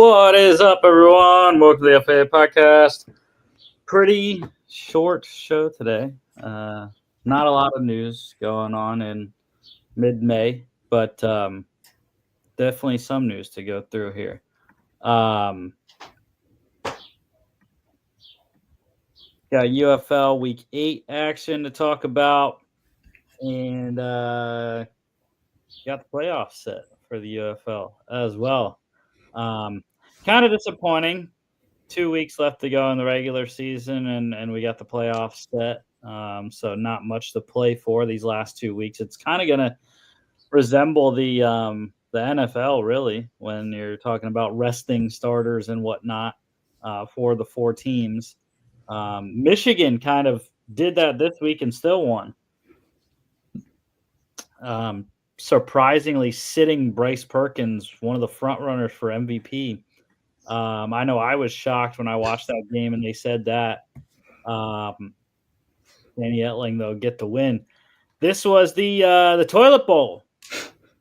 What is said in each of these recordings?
What is up, everyone? Welcome to the FAA podcast. Pretty short show today. Not a lot of news going on in mid-May, but definitely some news to go through here. Got UFL Week 8 action to talk about, and got the playoffs set for the UFL as well. Kind of disappointing. 2 weeks left to go in the regular season, and we got the playoffs set. So not much to play for these last 2 weeks. It's kind of going to resemble the NFL, really, when you're talking about resting starters and whatnot for the 4 teams. Michigan kind of did that this week and still won. Surprisingly, sitting Bryce Perkins, one of the front runners for MVP. I know I was shocked when I watched that game and they said that Danny Etling, though, get the win. This was the toilet bowl,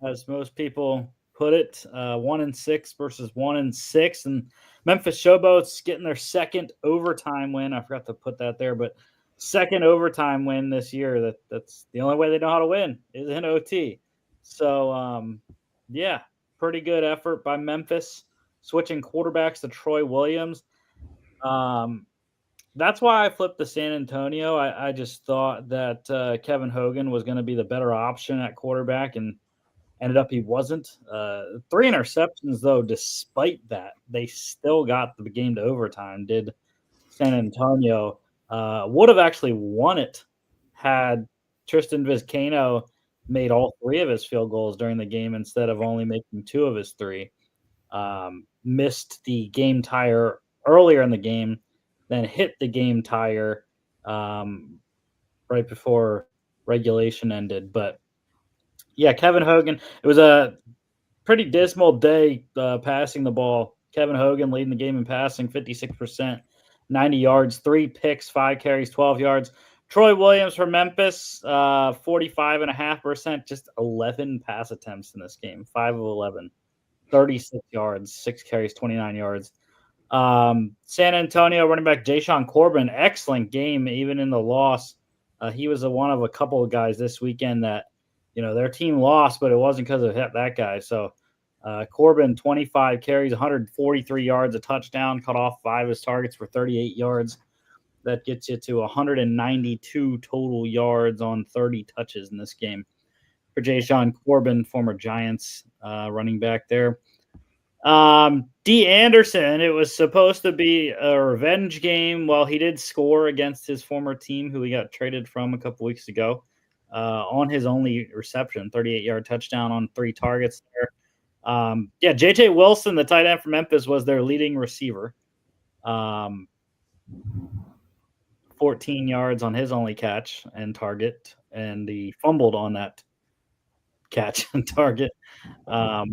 as most people put it. 1-6 versus 1-6, and Memphis Showboats getting their second overtime win. I forgot to put that there, but second overtime win this year. That's the only way they know how to win is in OT. So yeah, pretty good effort by Memphis. Switching quarterbacks to Troy Williams. That's why I flipped to San Antonio. I just thought that Kevin Hogan was going to be the better option at quarterback, and ended up he wasn't. 3 interceptions, though, despite that. They still got the game to overtime, did San Antonio. Would have actually won it had Tristan Vizcaino made all 3 of his field goals during the game instead of only making 2 of his 3. Missed the game tire earlier in the game, then hit the game tire right before regulation ended. But yeah, Kevin Hogan, it was a pretty dismal day passing the ball. Kevin Hogan leading the game in passing, 56%, 90 yards, 3 picks, 5 carries, 12 yards. Troy Williams for Memphis, 45.5%, just 11 pass attempts in this game, 5 of 11. 36 yards, 6 carries, 29 yards. San Antonio running back Jashawn Corbin, excellent game, even in the loss. He was one of a couple of guys this weekend that, their team lost, but it wasn't because of that guy. So Corbin, 25 carries, 143 yards, a touchdown, cut off 5 of his targets for 38 yards. That gets you to 192 total yards on 30 touches in this game for Jashawn Corbin, former Giants running back there. D. Anderson, it was supposed to be a revenge game. Well, he did score against his former team, who he got traded from a couple weeks ago, on his only reception, 38-yard touchdown on 3 targets there. J.J. Wilson, the tight end for Memphis, was their leading receiver. 14 yards on his only catch and target, and he fumbled on that catch and target,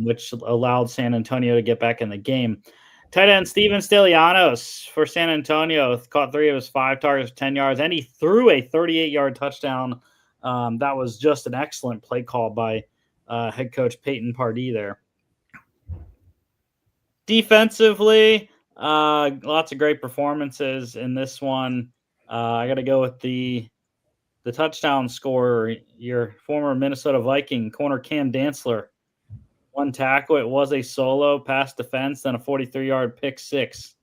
which allowed San Antonio to get back in the game. Tight end Steven Stelianos for San Antonio caught 3 of his 5 targets for 10 yards, and he threw a 38-yard touchdown. That was just an excellent play call by head coach Peyton Pardee there. Defensively, lots of great performances in this one. I got to go with the touchdown scorer, your former Minnesota Viking corner Cam Dantzler. 1 tackle. It was a solo pass defense, then a 43-yard pick 6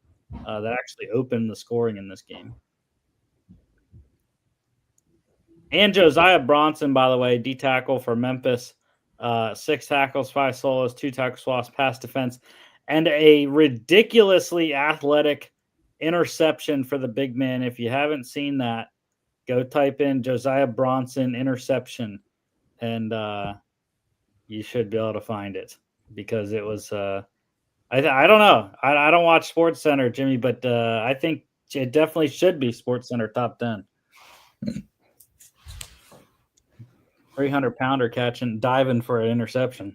that actually opened the scoring in this game. And Josiah Bronson, by the way, D tackle for Memphis. 6 tackles, 5 solos, 2 tackles lost, pass defense, and a ridiculously athletic interception for the big man. If you haven't seen that, go type in Josiah Bronson interception, and you should be able to find it, because it was I don't know. I don't watch Sports Center, Jimmy, but I think it definitely should be Sports Center top 10. 300-pounder diving for an interception.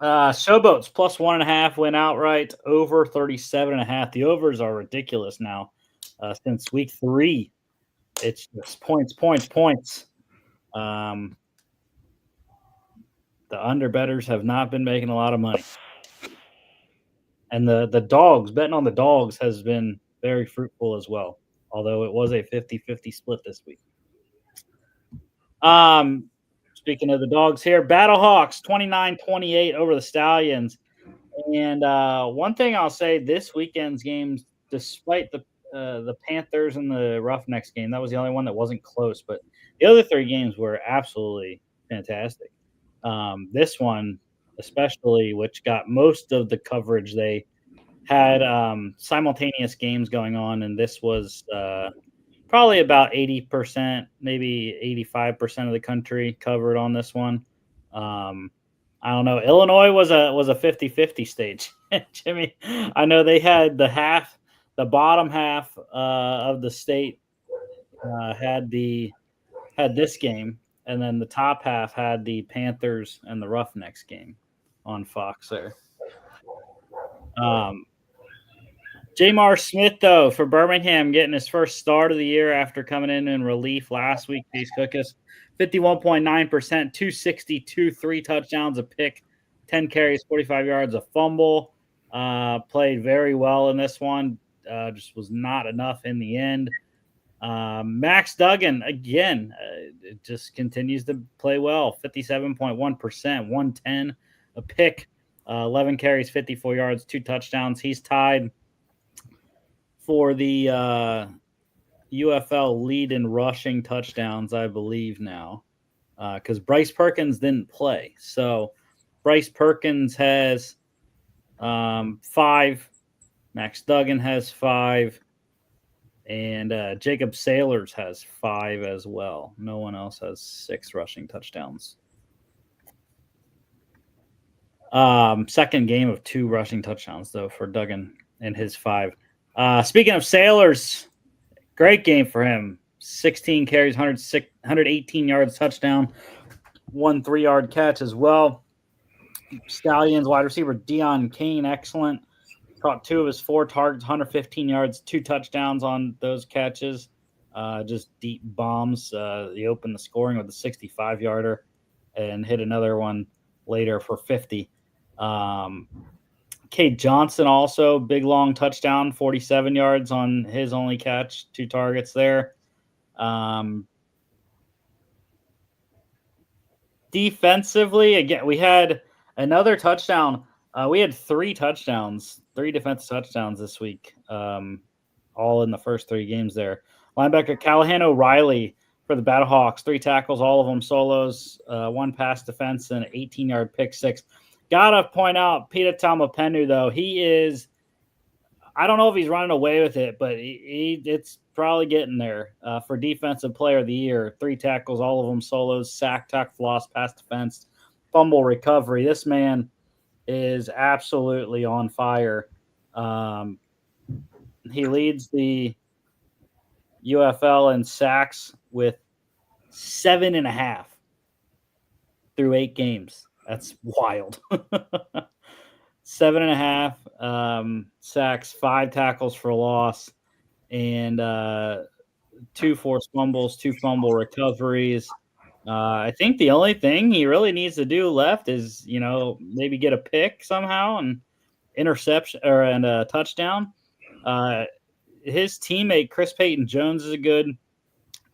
Showboats plus 1.5 went outright, over 37.5. The overs are ridiculous now. Since week 3, it's just points. The underbettors have not been making a lot of money. And the dogs, betting on the dogs has been very fruitful as well, although it was a 50-50 split this week. Um, Speaking of the dogs here, Battlehawks 29-28 over the Stallions. And one thing I'll say, this weekend's games, despite the Panthers and the Roughnecks game, that was the only one that wasn't close. But the other three games were absolutely fantastic. This one, especially, which got most of the coverage, they had simultaneous games going on, and this was probably about 80%, maybe 85% of the country covered on this one. I don't know. Illinois was a 50-50 state. Jimmy, I know they had the bottom half of the state had this game, and then the top half had the Panthers and the Roughnecks game on Fox there. Jamar Smith, though, for Birmingham, getting his first start of the year after coming in relief last week. These Cookus, 51.9%, 262, 3 touchdowns, a pick, 10 carries, 45 yards, a fumble. Played very well in this one. Just was not enough in the end. Max Duggan, again, just continues to play well. 57.1%, 110, a pick, 11 carries, 54 yards, 2 touchdowns. He's tied for the UFL lead in rushing touchdowns, I believe now, because Bryce Perkins didn't play. So Bryce Perkins has 5, Max Duggan has 5, and Jacob Sailors has 5 as well. No one else has 6 rushing touchdowns. Second game of 2 rushing touchdowns, though, for Duggan and his 5. Speaking of Sailors, great game for him. 16 carries, 118 yards, touchdown, 1 3-yard catch as well. Stallions wide receiver Deion Kane, excellent. Caught 2 of his 4 targets, 115 yards, 2 touchdowns on those catches. Just deep bombs. He opened the scoring with a 65-yarder and hit another one later for 50. Cade Johnson also, big long touchdown, 47 yards on his only catch, 2 targets there. Defensively, again, we had another touchdown. We had 3 touchdowns, 3 defensive touchdowns this week, all in the first 3 games there. Linebacker Callahan O'Reilly for the Battlehawks, 3 tackles, all of them solos, 1 pass defense, and an 18-yard pick 6. Gotta point out Peter Tamapenu, though. He is, I don't know if he's running away with it, but it's probably getting there for Defensive Player of the Year. 3 tackles, all of them solos, sack, tackle, loss, pass defense, fumble recovery. This man is absolutely on fire. He leads the UFL in sacks with 7.5 through 8 games. That's wild. 7.5 sacks, 5 tackles for loss, and 2 forced fumbles, 2 fumble recoveries. I think the only thing he really needs to do left is, maybe get a pick somehow and interception and a touchdown. His teammate Chris Payton-Jones is a good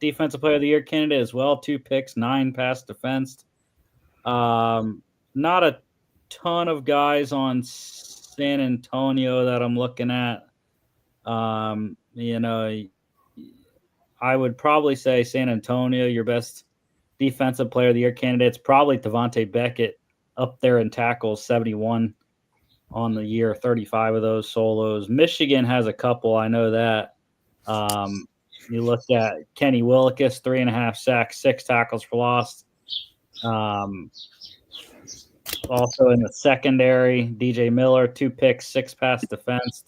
Defensive Player of the Year candidate as well. 2 picks, 9 pass defense. Not a ton of guys on San Antonio that I'm looking at. I would probably say San Antonio, your best Defensive Player of the Year candidates, probably Devontae Beckett up there in tackles, 71 on the year, 35 of those solos. Michigan has a couple, I know that. You look at Kenny Willekes, 3.5 sacks, 6 tackles for loss. Also in the secondary, DJ Miller, 2 picks, 6 pass defense.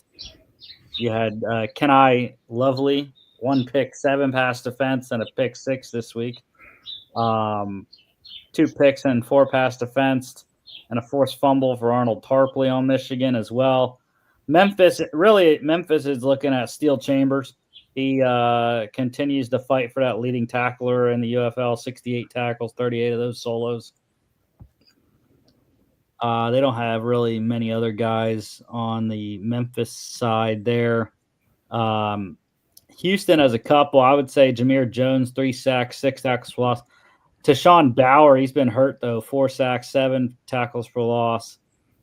You had Kenai Lovely, 1 pick, 7 pass defense, and a pick 6 this week. 2 picks and 4 pass defense, and a forced fumble for Arnold Tarpley on Michigan as well. Memphis is looking at Steel Chambers. He continues to fight for that leading tackler in the UFL, 68 tackles, 38 of those solos. They don't have really many other guys on the Memphis side there. Houston has a couple. I would say Jameer Jones, 3 sacks, 6 tackles for loss. Tashawn Bauer, he's been hurt, though, 4 sacks, 7 tackles for loss.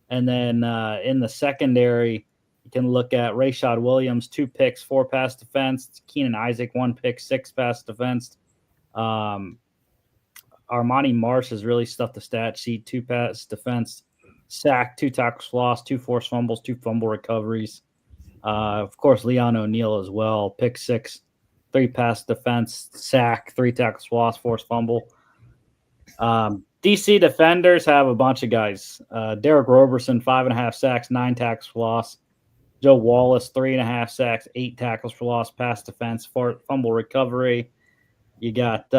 And then in the secondary, you can look at Rashad Williams, 2 picks, 4 pass defense. Keenan Isaac, 1 pick, 6 pass defense. Armani Marsh has really stuffed the stat sheet, 2 pass defense, sack, 2 tackles for loss, 2 forced fumbles, 2 fumble recoveries. Of course, Leon O'Neal as well, pick 6, 3 pass defense, sack, 3 tackles for loss, forced fumble. DC defenders have a bunch of guys. Derek Roberson, 5.5 sacks, 9 tackles for loss. Joe Wallace, 3.5 sacks, 8 tackles for loss, pass defense, fumble recovery. You got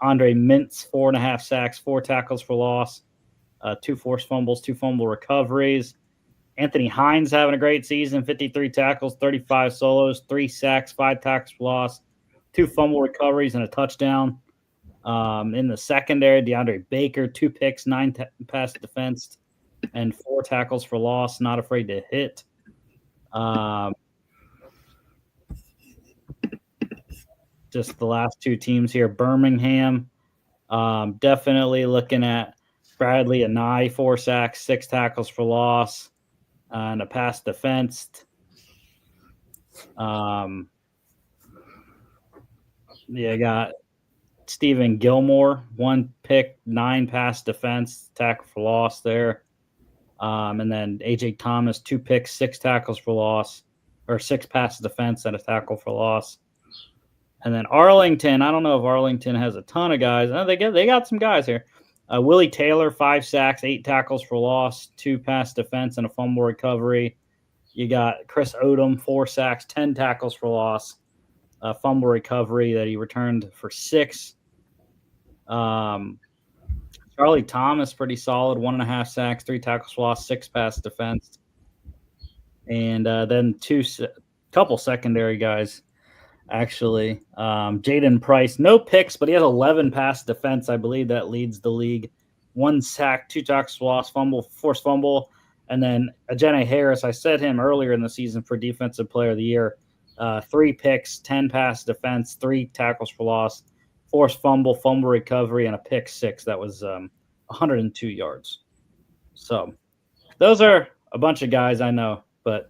Andre Mintz, 4.5 sacks, 4 tackles for loss, 2 forced fumbles, 2 fumble recoveries. Anthony Hines having a great season, 53 tackles, 35 solos, 3 sacks, 5 tackles for loss, 2 fumble recoveries, and a touchdown. In the secondary, DeAndre Baker, 2 picks, 9 pass defense, and 4 tackles for loss, not afraid to hit. Just the last 2 teams here. Birmingham, definitely looking at Bradley Anai, 4 sacks, 6 tackles for loss, and a pass defense. Got Stephen Gilmore, 1 pick, 9 pass defense, tackle for loss there. And then AJ Thomas, 2 picks, 6 tackles for loss, or 6 pass defense and a tackle for loss. And then Arlington, I don't know if Arlington has a ton of guys. They got some guys here. Willie Taylor, 5 sacks, 8 tackles for loss, 2 pass defense, and a fumble recovery. You got Chris Odom, 4 sacks, 10 tackles for loss, a fumble recovery that he returned for 6. Charlie Thomas, pretty solid, 1.5 sacks, 3 tackles for loss, 6 pass defense. And then couple secondary guys, actually. Jaden Price, no picks, but he has 11 pass defense. I believe that leads the league. 1 sack, 2 tackles for loss, forced fumble. And then Ajene Harris, I said him earlier in the season for Defensive Player of the Year. 3 picks, 10 pass defense, 3 tackles for loss, forced fumble, fumble recovery, and a pick 6. That was 102 yards. So those are a bunch of guys I know, but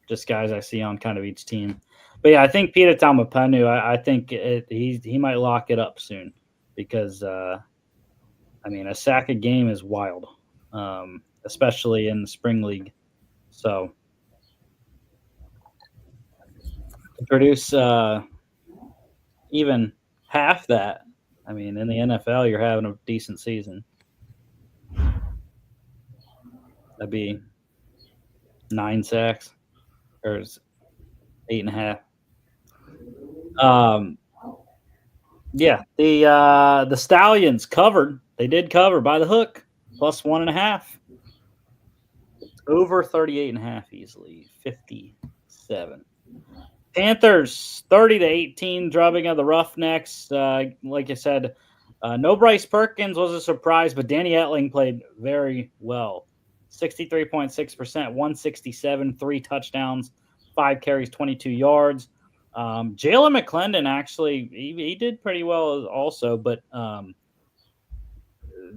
just guys I see on kind of each team. But yeah, I think Peter Tamapenu, I think he might lock it up soon because, a sack a game is wild, especially in the spring league. So to produce even half that, in the NFL, you're having a decent season. That'd be 9 sacks or 8.5. The Stallions covered. They did cover by the hook, plus 1.5. Over 38.5 easily, 57. Panthers 30-18, drubbing of the Roughnecks. Like I said, no Bryce Perkins was a surprise, but Danny Etling played very well. 63.6%, 167, 3 touchdowns, 5 carries, 22 yards. Jalen McClendon actually he did pretty well also, but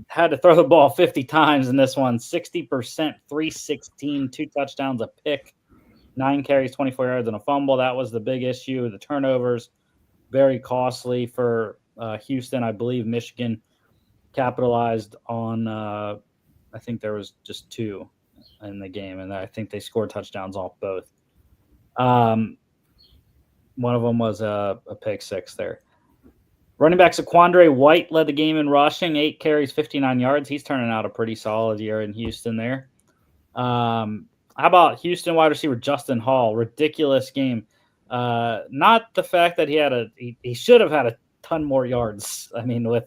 had to throw the ball 50 times in this one. 60%, 316, 2 touchdowns, a pick, 9 carries, 24 yards, and a fumble. That was the big issue. The turnovers, very costly for Houston. I believe Michigan capitalized on, I think there was just 2 in the game, and I think they scored touchdowns off both. One of them was a pick 6 there. Running back Saquandre White led the game in rushing, 8 carries, 59 yards. He's turning out a pretty solid year in Houston there. How about Houston wide receiver Justin Hall? Ridiculous game. Not the fact that he should have had a ton more yards. With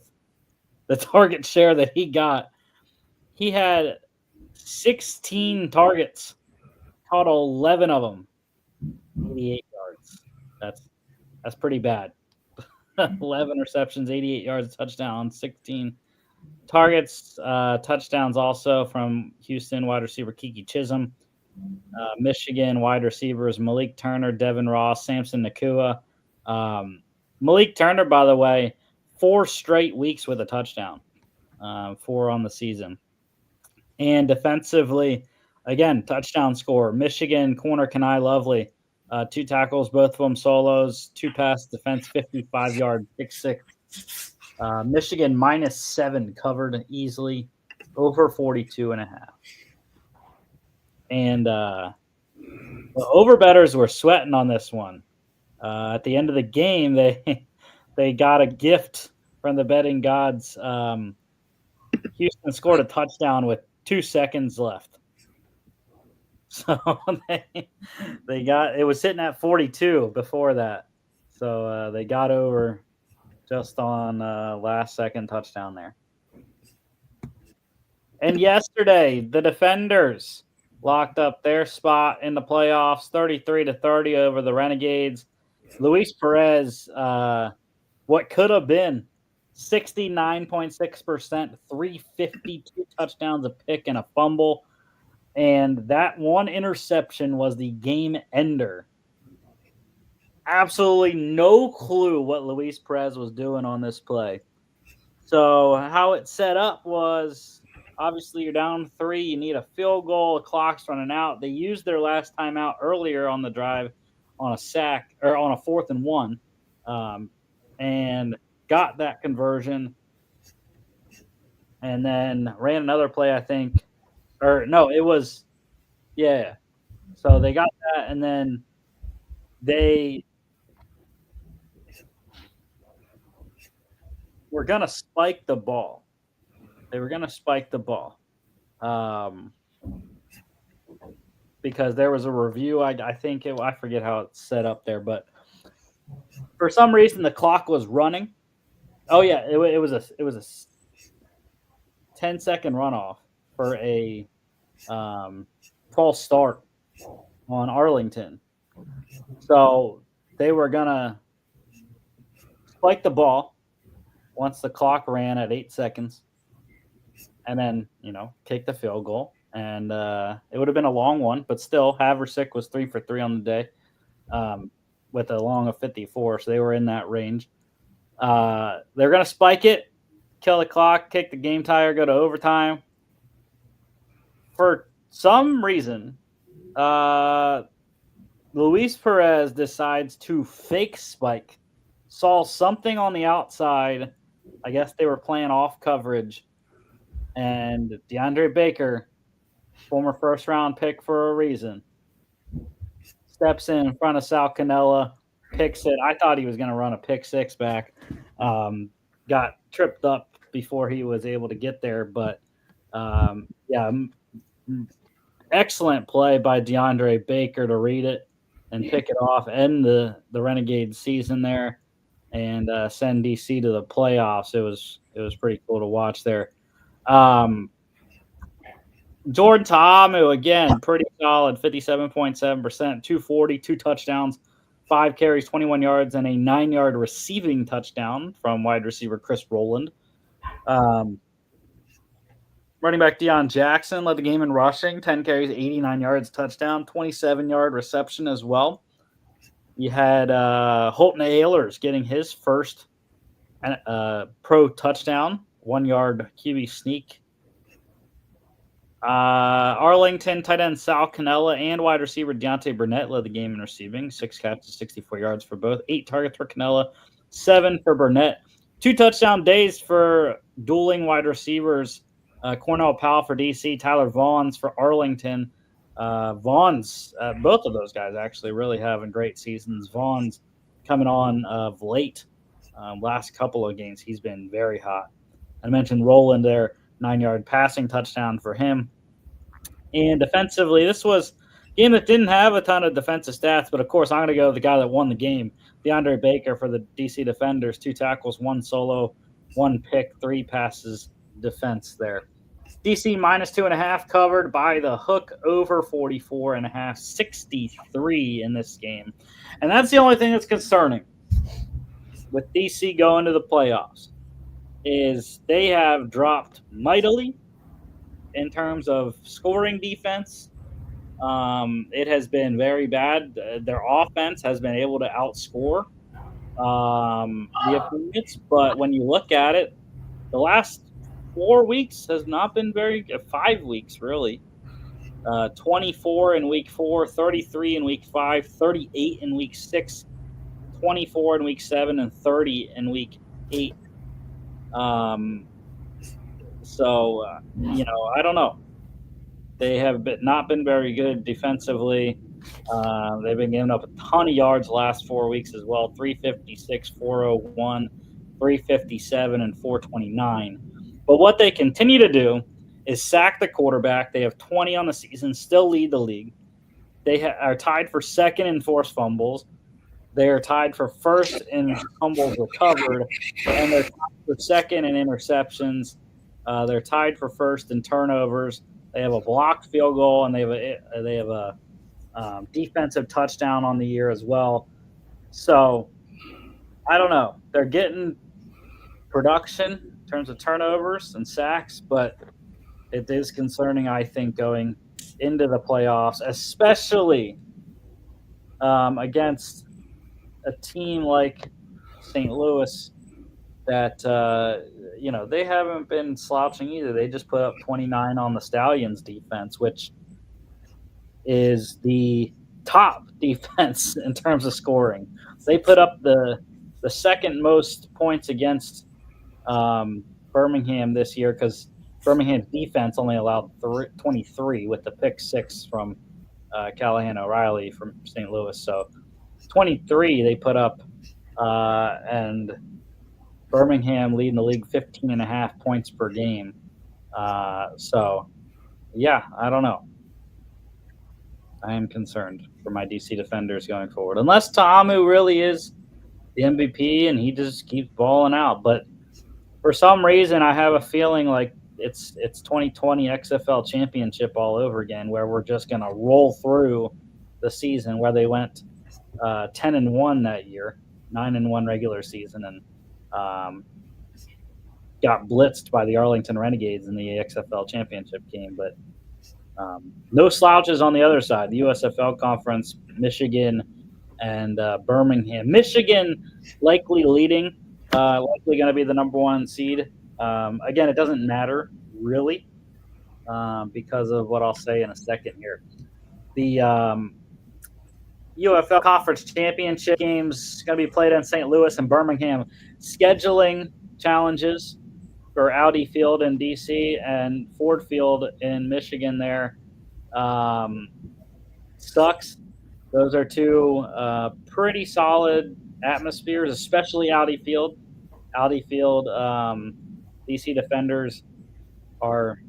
the target share that he got, he had 16 targets, caught 11 of them, 88 yards. That's pretty bad. 11 receptions, 88 yards, touchdown, 16 Targets, touchdowns also from Houston wide receiver Kiki Chisholm. Michigan wide receivers Malik Turner, Devin Ross, Samson Nakua. Malik Turner, by the way, 4 straight weeks with a touchdown, 4 on the season. And defensively, again, touchdown score. Michigan corner Kenai Lovely, 2 tackles, both of them solos, 2 pass defense, 55-yard pick six. Michigan -7 covered easily, over 42.5. And the overbettors were sweating on this one. At the end of the game, they got a gift from the betting gods. Houston scored a touchdown with 2 seconds left. So they got it was sitting at 42 before that. So they got over just on last second touchdown there. And yesterday, the Defenders locked up their spot in the playoffs, 33-30 over the Renegades. Luis Perez, what could have been 69.6%, 352 touchdowns, a pick, and a fumble. And that one interception was the game ender. Absolutely no clue what Luis Perez was doing on this play. So how it set up was, obviously you're down 3, you need a field goal, the clock's running out. They used their last timeout earlier on the drive on a sack or on a 4th and 1, and got that conversion, and then ran another play, I think. Or no, it was, yeah. So they got that, and then they were going to spike the ball. Because there was a review. I forget how it's set up there, but for some reason the clock was running. Oh yeah, it was a 10-second runoff for a false start on Arlington. So they were gonna spike the ball once the clock ran at 8 seconds, and then kick the field goal. And it would have been a long one, but still, Haversick was 3 for 3 on the day, with a long of 54, so they were in that range. They're going to spike it, kill the clock, kick the game tire, go to overtime. For some reason, Luis Perez decides to fake spike, saw something on the outside. I guess they were playing off coverage, and DeAndre Baker, former first-round pick for a reason, steps in front of Sal Cannella, picks it. I thought he was going to run a pick 6 back. Got tripped up before he was able to get there. But, excellent play by DeAndre Baker to read it and pick it off, end the Renegade season there, and send DC to the playoffs. It was pretty cool to watch there. Jordan Ta'amu, again, pretty solid, 57.7%, 240, 2 touchdowns, 5 carries, 21 yards, and a 9-yard receiving touchdown from wide receiver Chris Rowland. Running back Deion Jackson led the game in rushing, 10 carries, 89 yards, touchdown, 27-yard reception as well. You had Holton Ahlers getting his first pro touchdown, 1-yard QB sneak. Arlington tight end Sal Cannella and wide receiver Deontay Burnett led the game in receiving, 6 catches, 64 yards for both, 8 targets for Cannella, 7 for Burnett. 2 touchdown days for dueling wide receivers, Cornell Powell for DC, Tyler Vaughns for Arlington. Vaughns, both of those guys actually really having great seasons. Vaughns coming on of late, last couple of games, he's been very hot. I mentioned Rowland there, 9-yard passing touchdown for him. And defensively, this was a game that didn't have a ton of defensive stats, but of course, I'm going to go with the guy that won the game, DeAndre Baker for the DC Defenders, 2 tackles, 1 solo, 1 pick, 3 passes defense there. DC -2.5 covered by the hook, over 44.5, 63 in this game. And that's the only thing that's concerning with DC going to the playoffs. is they have dropped mightily in terms of scoring defense. It has been very bad. Their offense has been able to outscore the opponents, but when you look at it, the last 4 weeks has not been very good. 5 weeks, really. 24 in week 4, 33 in week 5, 38 in week 6, 24 in week 7, and 30 in week 8. Um, I don't know. They have not been very good defensively. They've been giving up a ton of yards the last 4 weeks as well: 356, 401, 357, and 429. But what they continue to do is sack the quarterback. They have 20 on the season, still lead the league. They are tied for second in forced fumbles. They are tied for first in fumbles recovered, and they're tied for second in interceptions. They're tied for first in turnovers. They have a blocked field goal, and they have a defensive touchdown on the year as well. So I don't know. They're getting production in terms of turnovers and sacks, but it is concerning, I think, going into the playoffs, especially against a team like St. Louis that they haven't been slouching either. They just put up 29 on the Stallions defense, which is the top defense in terms of scoring. They put up the second most points against Birmingham this year because Birmingham's defense only allowed 23 with the pick 6 from Callahan O'Reilly from St. Louis. So 23 they put up, and Birmingham leading the league 15.5 points per game. Yeah, I don't know. I am concerned for my DC Defenders going forward. Unless Ta'amu really is the MVP and he just keeps balling out. But for some reason, I have a feeling like it's 2020 XFL Championship all over again, where we're just going to roll through the season, where they went 10-1 that year, 9-1 regular season, and got blitzed by the Arlington Renegades in the XFL Championship game. But no slouches on the other side. The USFL Conference, Michigan and Birmingham. Michigan likely leading, likely going to be the number 1 seed. Again, it doesn't matter really because of what I'll say in a second here. The UFL Conference Championship games going to be played in St. Louis and Birmingham. Scheduling challenges for Audi Field in DC and Ford Field in Michigan there sucks. Those are two pretty solid atmospheres, especially Audi Field. Audi Field, DC Defenders are,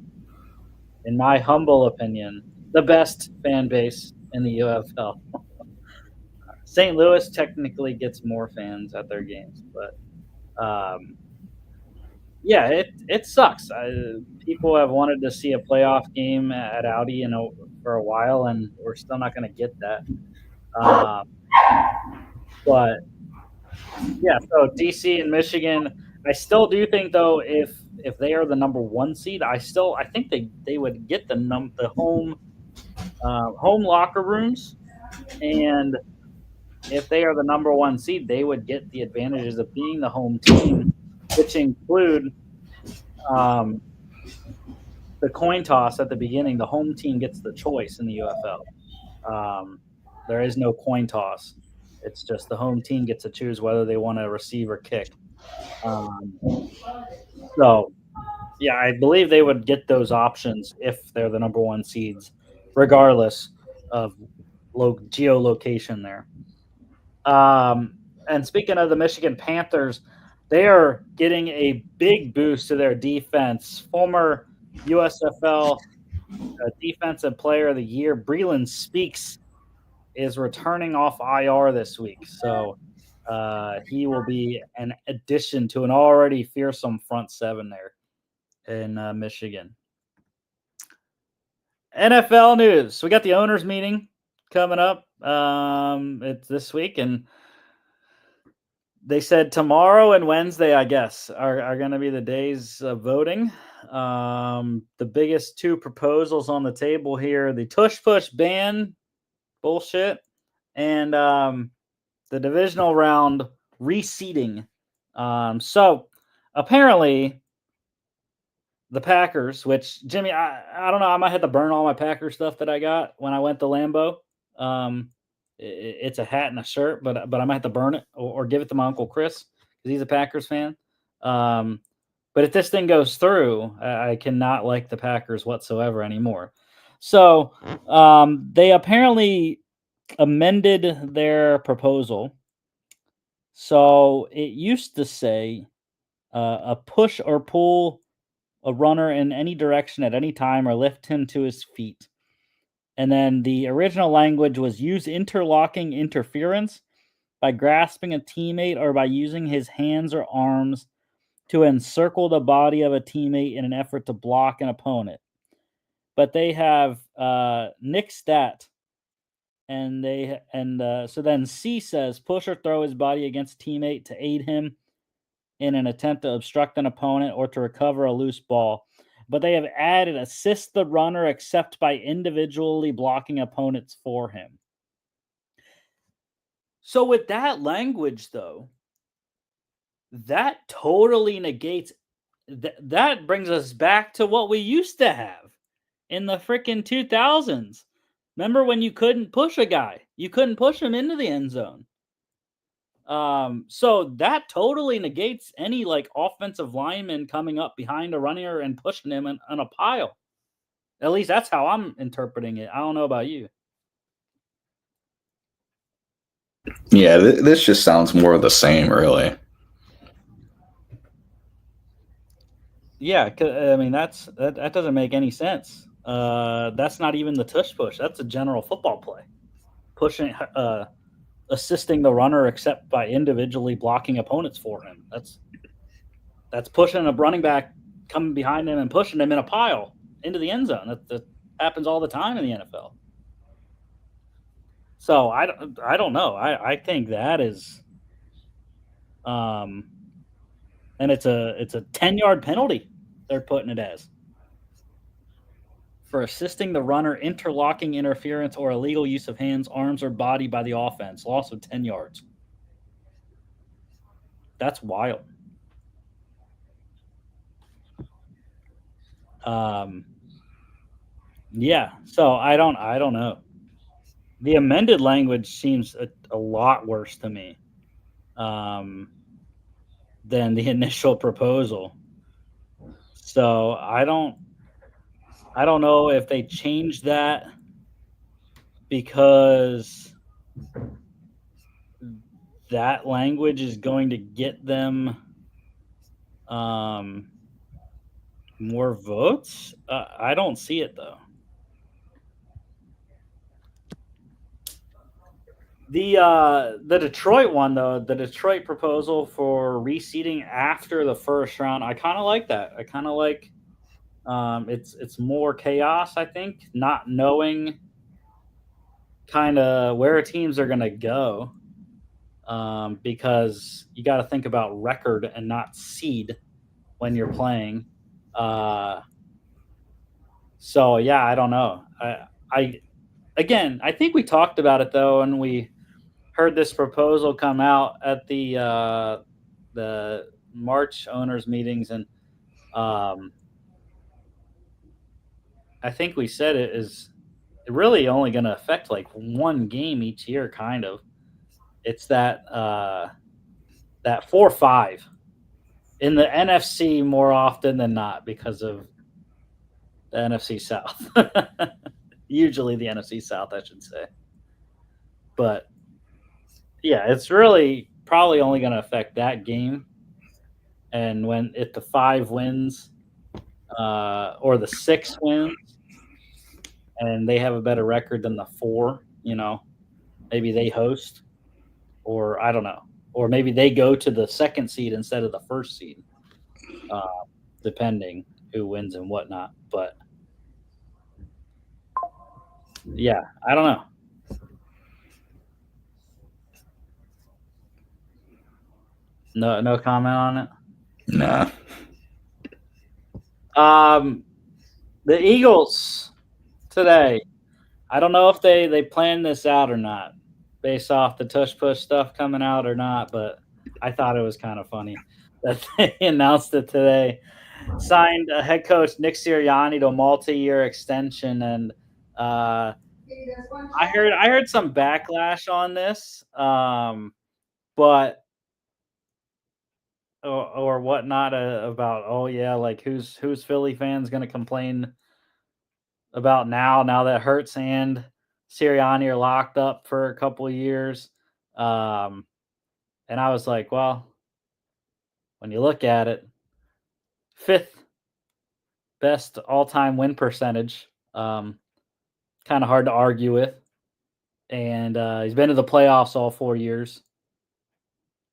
in my humble opinion, the best fan base in the UFL. St. Louis technically gets more fans at their games, but yeah, it sucks. People have wanted to see a playoff game at Audi, for a while, and we're still not going to get that. But yeah, so DC and Michigan, I still do think though if they are the number 1 seed, I think they would get the home locker rooms, and if they are the number 1 seed, they would get the advantages of being the home team, which include the coin toss at the beginning. The home team gets the choice in the UFL. There is no coin toss. It's just the home team gets to choose whether they want to receive or kick. So, yeah, I believe they would get those options if they're the number 1 seeds, regardless of geolocation there. And speaking of the Michigan Panthers, they are getting a big boost to their defense. Former USFL Defensive Player of the Year, Breland Speaks, is returning off IR this week. So he will be an addition to an already fearsome front seven there in Michigan. NFL news. We got the owners meeting coming up. It's this week, and they said tomorrow and Wednesday, I guess, are going to be the days of voting. The biggest two proposals on the table here: the tush push ban bullshit, and the divisional round reseeding. So apparently, the Packers, which Jimmy, I don't know, I might have to burn all my Packers stuff that I got when I went to Lambeau. It's a hat and a shirt, but I might have to burn it or give it to my uncle Chris because he's a Packers fan. But if this thing goes through, I cannot like the Packers whatsoever anymore. So they apparently amended their proposal. So it used to say a push or pull a runner in any direction at any time or lift him to his feet. And then the original language was use interlocking interference by grasping a teammate or by using his hands or arms to encircle the body of a teammate in an effort to block an opponent. But they have nixed that. So then C says push or throw his body against teammate to aid him in an attempt to obstruct an opponent or to recover a loose ball. But they have added assist the runner except by individually blocking opponents for him. So with that language, though, that totally negates that brings us back to what we used to have in the freaking 2000s. Remember when you couldn't push a guy? You couldn't push him into the end zone. So that totally negates any like offensive lineman coming up behind a runner and pushing him in a pile. At least that's how I'm interpreting it. I don't know about you. Yeah, this just sounds more of the same, really. Yeah, I mean that doesn't make any sense. That's not even the tush push. That's a general football play. Pushing, assisting the runner except by individually blocking opponents for him. That's pushing a running back coming behind him and pushing him in a pile into the end zone. That happens all the time in the NFL. So I don't know. I think that is, and it's a 10-yard penalty. They're putting it as for assisting the runner, interlocking interference, or illegal use of hands, arms, or body by the offense. Loss of 10 yards. That's wild. Yeah. So I don't know. The amended language seems a lot worse to me than the initial proposal. So I don't know if they changed that because that language is going to get them more votes. I don't see it though. The Detroit one though, the Detroit proposal for reseeding after the first round, I kind of like that. I kind of like it's more chaos. I think not knowing kind of where teams are going to go because you got to think about record and not seed when you're playing. So yeah, I don't know. I again, I think we talked about it though, and we heard this proposal come out at the March owners meetings, and I think we said it is really only going to affect like one game each year, kind of. It's that 4-5 in the NFC more often than not because of the NFC South. Usually the NFC South, I should say. But yeah, it's really probably only going to affect that game. And when if the 5 wins or the 6 wins, and they have a better record than the 4, maybe they host, or I don't know, or maybe they go to the second seed instead of the first seed, uh, depending who wins and whatnot. But yeah, I don't know. No comment on it. Nah. The Eagles today. I don't know if they planned this out or not, based off the tush push stuff coming out or not. But I thought it was kind of funny that they announced it today. Signed head coach Nick Sirianni to a multi-year extension, and I heard some backlash on this, but or whatnot about like who's Philly fans going to complain about now that Hurts and Sirianni are locked up for a couple of years, and I was like, well, when you look at it, fifth best all-time win percentage, kind of hard to argue with, and he's been to the playoffs all 4 years,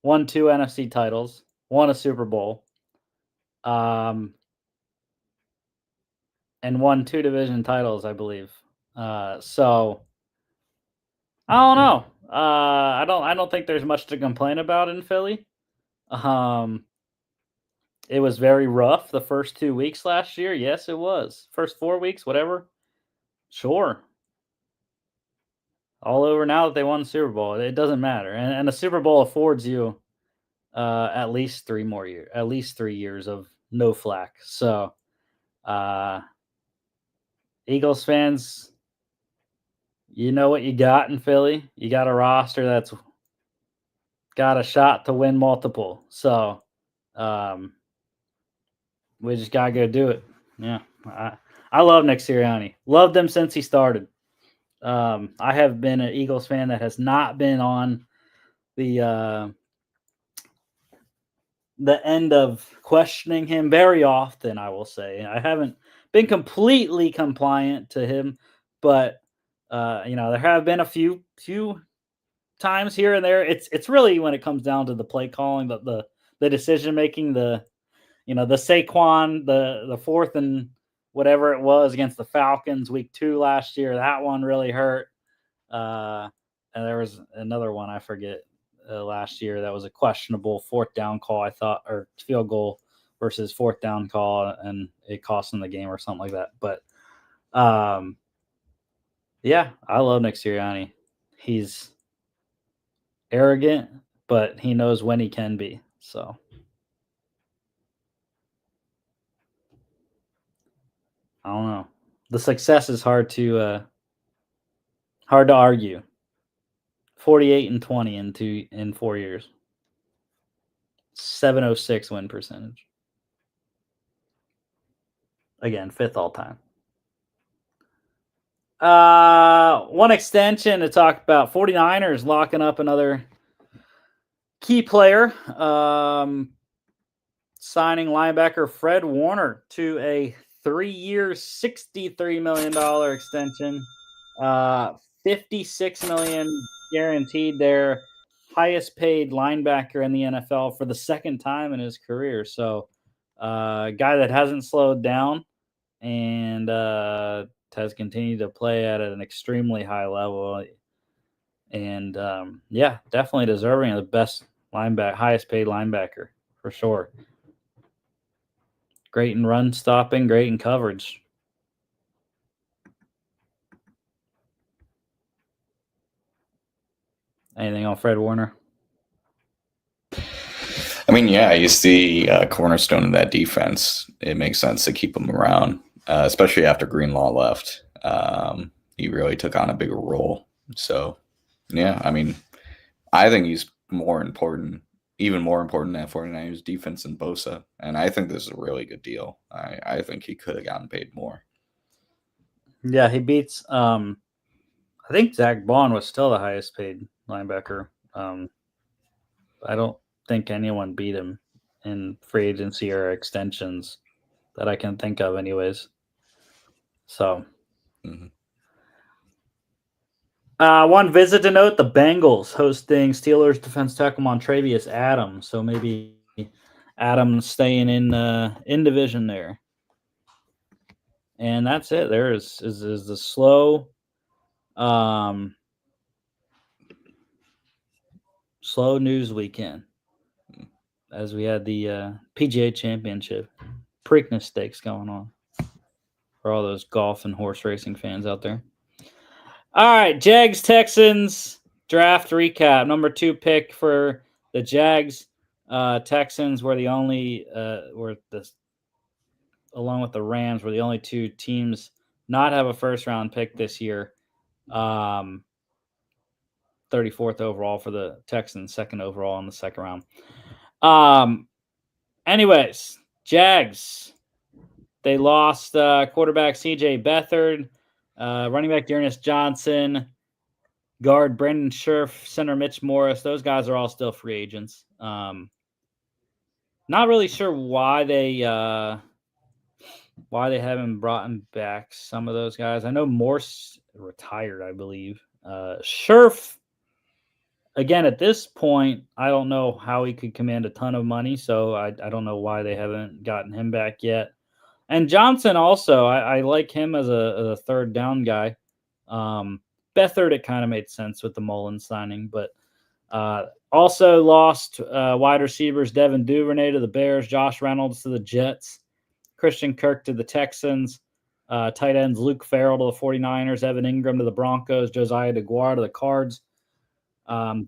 won 2 NFC titles, won a Super Bowl, and won 2 division titles, I believe. So I don't know. I don't think there's much to complain about in Philly. It was very rough the first 2 weeks last year. Yes, it was. First 4 weeks, whatever. Sure. All over now that they won the Super Bowl. It doesn't matter. And the Super Bowl affords you at least 3 years of no flack. So Eagles fans, you know what you got in Philly. You got a roster that's got a shot to win multiple. So we just gotta go do it. Yeah. I love Nick Sirianni. Loved him since he started. I have been an Eagles fan that has not been on the end of questioning him very often, I will say. I haven't been completely compliant to him, but there have been a few times here and there. It's really when it comes down to the play calling, the decision making, the Saquon, the fourth and whatever it was against the Falcons week 2 last year. That one really hurt. And there was another one I forget last year that was a questionable 4th down call, I thought, or field goal versus 4th down call, and it cost them the game or something like that. But yeah, I love Nick Sirianni. He's arrogant, but he knows when he can be. So I don't know. The success is hard to argue. 48-20 in 4 years. 706 win percentage. Again, 5th all time. One extension to talk about. 49ers locking up another key player. Signing linebacker Fred Warner to a 3-year, $63 million extension. $56 million guaranteed, their highest paid linebacker in the NFL for the second time in his career. So, guy that hasn't slowed down and has continued to play at an extremely high level. And yeah, definitely deserving of the best highest paid linebacker for sure. Great in run stopping, great in coverage. Anything on Fred Warner? I mean, yeah, he's the cornerstone of that defense. It makes sense to keep him around, especially after Greenlaw left. He really took on a bigger role. So, yeah, I mean, I think he's even more important than 49ers defense than Bosa. And I think this is a really good deal. I think he could have gotten paid more. Yeah, he beats I think Zach Bond was still the highest paid linebacker. I don't think anyone beat him in free agency or extensions that I can think of anyways. So one visit to note, the Bengals hosting Steelers defense tackle Montravius Adams. So maybe Adams staying in division there. And that's it. There is the slow news weekend. as we had the PGA Championship Preakness Stakes going on for all those golf and horse racing fans out there. All right, Jags Texans draft recap. Number 2 pick for the Jags. Texans were the only along with the Rams, were the only 2 teams not have a first round pick this year. 34th overall for the Texans, 2nd overall in the 2nd round. Anyways, Jags. They lost quarterback C.J. Beathard, running back Dearness Johnson, guard Brandon Scherf, center Mitch Morris. Those guys are all still free agents. Not really sure why they haven't brought back some of those guys. I know Morse retired, I believe. Scherf, again, at this point, I don't know how he could command a ton of money, so I don't know why they haven't gotten him back yet. And Johnson also, I like him as a third down guy. Beathard, it kind of made sense with the Mullins signing, but also lost wide receivers Devin Duvernay to the Bears, Josh Reynolds to the Jets, Christian Kirk to the Texans, tight ends Luke Farrell to the 49ers, Evan Ingram to the Broncos, Josiah DeGuara to the Cards,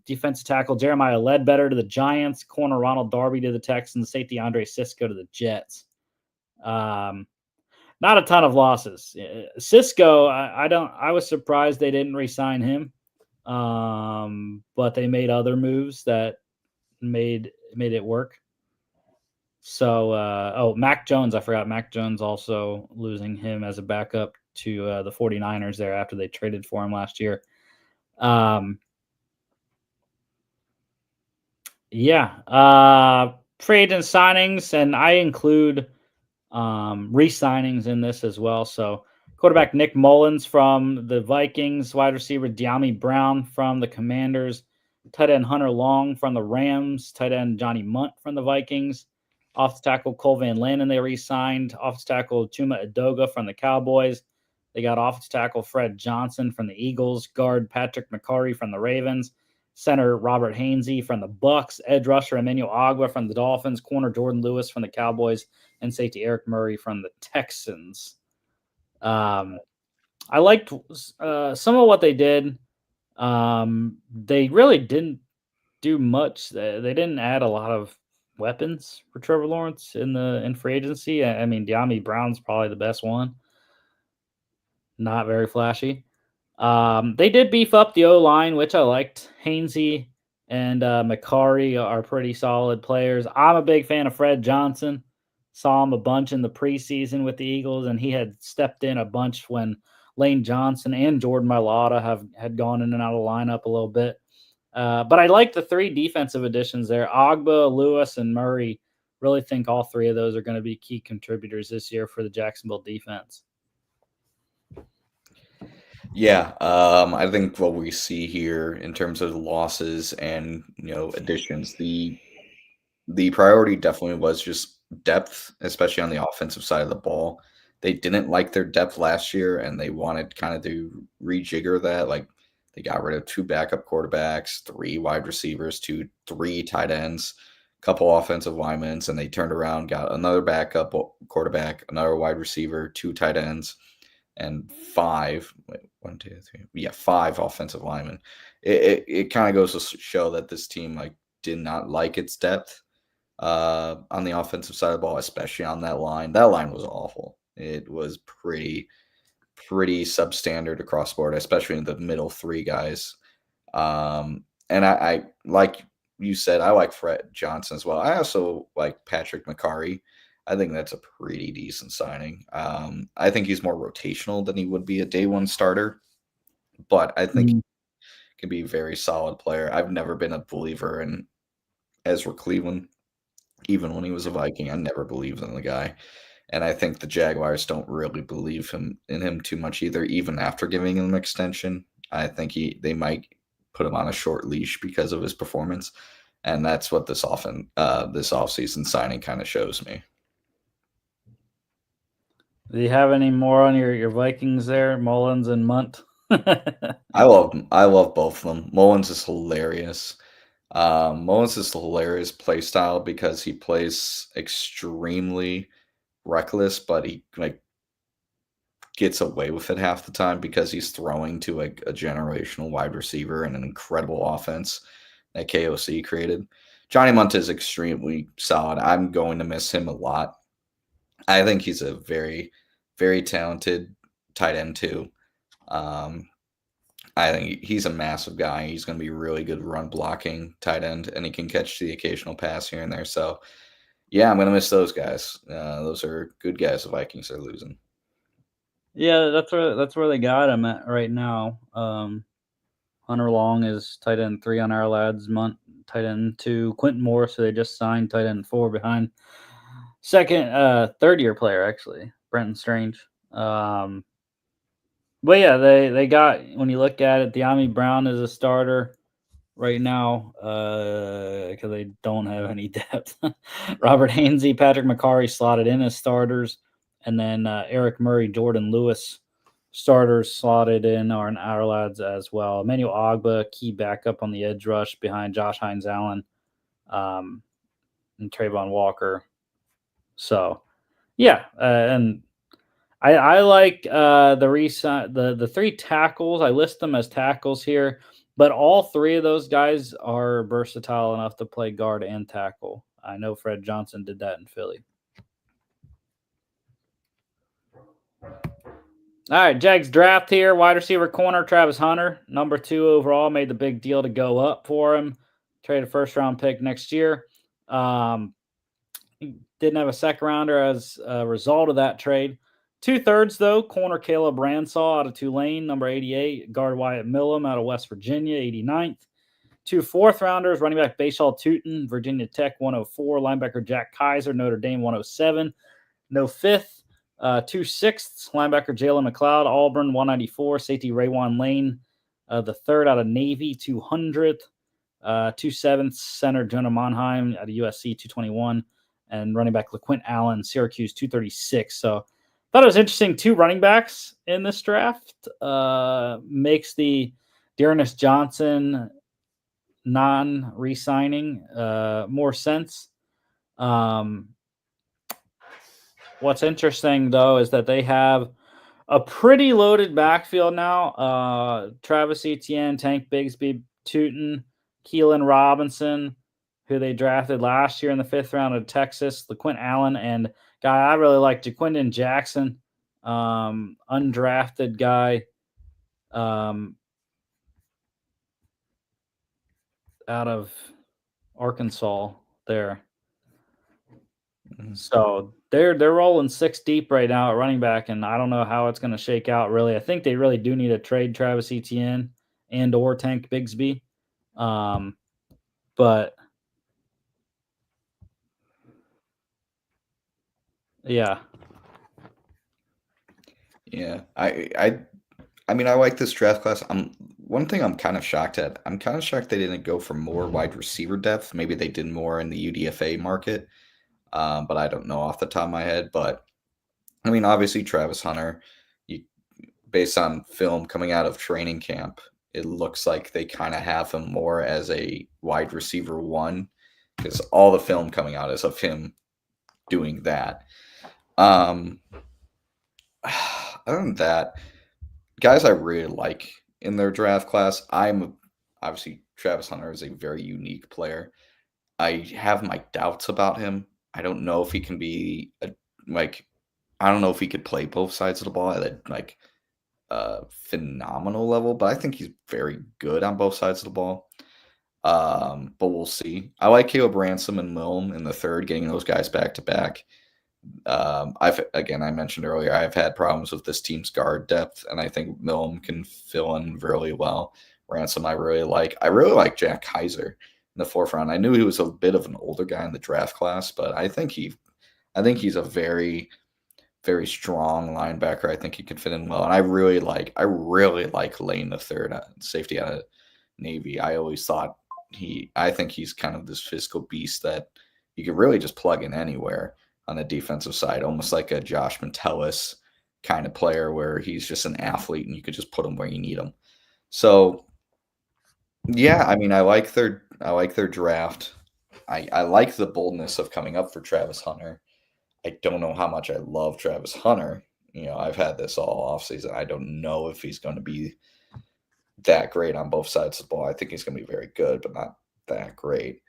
defensive tackle Jeremiah Ledbetter to the Giants, corner Ronald Darby to the Texans, safety Andre Sisco to the Jets. Not a ton of losses. Cisco, I was surprised they didn't re-sign him. But they made other moves that made it work. So, Mac Jones, I forgot Mac Jones also losing him as a backup to the 49ers there after they traded for him last year. Free agent signings, and I include re-signings in this as well. So quarterback Nick Mullins from the Vikings, wide receiver De'Ami Brown from the Commanders, tight end Hunter Long from the Rams, tight end Johnny Munt from the Vikings, offensive tackle Cole Van Lanen they re-signed, offensive tackle Chuma Edoga from the Cowboys. They got offensive tackle Fred Johnson from the Eagles, guard Patrick McCurry from the Ravens, center Robert Hainsey from the Bucks, edge rusher Emmanuel Agua from the Dolphins, corner Jordan Lewis from the Cowboys, and safety Eric Murray from the Texans. I liked some of what they did. They really didn't do much. They didn't add a lot of weapons for Trevor Lawrence in free agency. I mean, De'Ami Brown's probably the best one. Not very flashy. They did beef up the O-line, which I liked. Hainsey and McCurry are pretty solid players. I'm a big fan of Fred Johnson. Saw him a bunch in the preseason with the Eagles, and he had stepped in a bunch when Lane Johnson and Jordan Mailata had gone in and out of the lineup a little bit. But I like the 3 defensive additions there. Agba, Lewis, and Murray. Really think all 3 of those are going to be key contributors this year for the Jacksonville defense. Yeah, I think what we see here in terms of losses and additions, the priority definitely was just depth, especially on the offensive side of the ball. They didn't like their depth last year, and they wanted kind of to rejigger that. Like they got rid of 2 backup quarterbacks, 3 wide receivers, 3 tight ends, a couple offensive linemen, and they turned around, got another backup quarterback, another wide receiver, 2 tight ends, and 5 offensive linemen. It kind of goes to show that this team did not like its depth on the offensive side of the ball, especially on that line. That line was awful. It was pretty substandard across the board, especially in the middle 3 guys. And I like you said, I like Fred Johnson as well. I also like Patrick McCurry. I think that's a pretty decent signing. I think he's more rotational than he would be a day 1 starter, but I think he can be a very solid player. I've never been a believer in Ezra Cleveland. Even when he was a Viking, I never believed in the guy. And I think the Jaguars don't really believe in him too much either, even after giving him an extension. I think they might put him on a short leash because of his performance. And that's what this offseason signing kind of shows me. Do you have any more on your Vikings there, Mullins and Munt? I love both of them. Mullins is hilarious. Mullins is a hilarious play style because he plays extremely reckless, but he gets away with it half the time because he's throwing to a generational wide receiver and an incredible offense that KOC created. Johnny Munt is extremely solid. I'm going to miss him a lot. I think he's a very, very talented tight end too. Um, I think he's a massive guy. He's going to be really good run blocking tight end, and he can catch the occasional pass here and there. So, yeah, I'm going to miss those guys. Those are good guys the Vikings are losing. Yeah, that's where they got him at right now. Hunter Long is tight end 3 on our lads. Munt tight end 2. Quentin Morris, who they just signed, tight end 4 behind third year player actually, Brenton Strange. But yeah, they got, when you look at it, De'Ami Brown is a starter right now because they don't have any depth. Robert Hainsey, Patrick McCarry slotted in as starters, and then Eric Murray, Jordan Lewis, starters slotted in are our lads as well. Emmanuel Ogba, key backup on the edge rush behind Josh Hines Allen and Trayvon Walker. So, yeah, and I like the 3 tackles. I list them as tackles here, but all 3 of those guys are versatile enough to play guard and tackle. I know Fred Johnson did that in Philly. All right, Jags draft here. Wide receiver corner, Travis Hunter, number 2 overall, made the big deal to go up for him. Trade a first-round pick next year. He didn't have a second rounder as a result of that trade. 2/3, though, corner Caleb Ransall out of Tulane, number 88. Guard Wyatt Millum out of West Virginia, 89th. 2 4th-rounders, running back Bashaw Tootin, Virginia Tech, 104. Linebacker Jack Kaiser, Notre Dame, 107. No 5th. 2 6ths, linebacker Jalen McLeod, Auburn, 194. Safety Raywan Lane, the 3rd out of Navy, 200th. 2 7ths, center Jonah Monheim out of USC, 221. And running back LaQuint Allen, Syracuse, 236. So thought it was interesting. 2 running backs in this draft makes the Dearness Johnson non-re-signing more sense. What's interesting, though, is that they have a pretty loaded backfield now. Travis Etienne, Tank Bigsby, Tootin, Keelan Robinson, who they drafted last year in the 5th round of Texas, LaQuint Allen, and guy I really like, Jaquindon Jackson, undrafted guy out of Arkansas there. So they're rolling 6 deep right now at running back, and I don't know how it's going to shake out. Really, I think they really do need to trade Travis Etienne and or Tank Bigsby, but yeah, I mean, I like this draft class. One thing I'm kind of shocked at. I'm kind of shocked they didn't go for more wide receiver depth. Maybe they did more in the UDFA market, but I don't know off the top of my head. But I mean, obviously Travis Hunter, based on film coming out of training camp, it looks like they kind of have him more as a wide receiver 1 because all the film coming out is of him doing that. Other than that, guys I really like in their draft class, obviously Travis Hunter is a very unique player. I have my doubts about him. I don't know if he can be I don't know if he could play both sides of the ball at a phenomenal level, but I think he's very good on both sides of the ball. But we'll see. I like Caleb Ransom and Milne in the 3rd, getting those guys back to back. I mentioned earlier, I've had problems with this team's guard depth, and I think Milne can fill in really well. Ransom, I really like. I really like Jack Kaiser in the 4th round. I knew he was a bit of an older guy in the draft class, but I think he's a very, very strong linebacker. I think he could fit in well, and I really like Lane the 3rd, safety out of Navy. I always thought I think he's kind of this physical beast that you could really just plug in anywhere on the defensive side, almost like a Josh Metellus kind of player where he's just an athlete and you could just put him where you need him. So, yeah, I mean, I like I like their draft. I like the boldness of coming up for Travis Hunter. I don't know how much I love Travis Hunter. I've had this all offseason. I don't know if he's going to be that great on both sides of the ball. I think he's going to be very good, but not that great.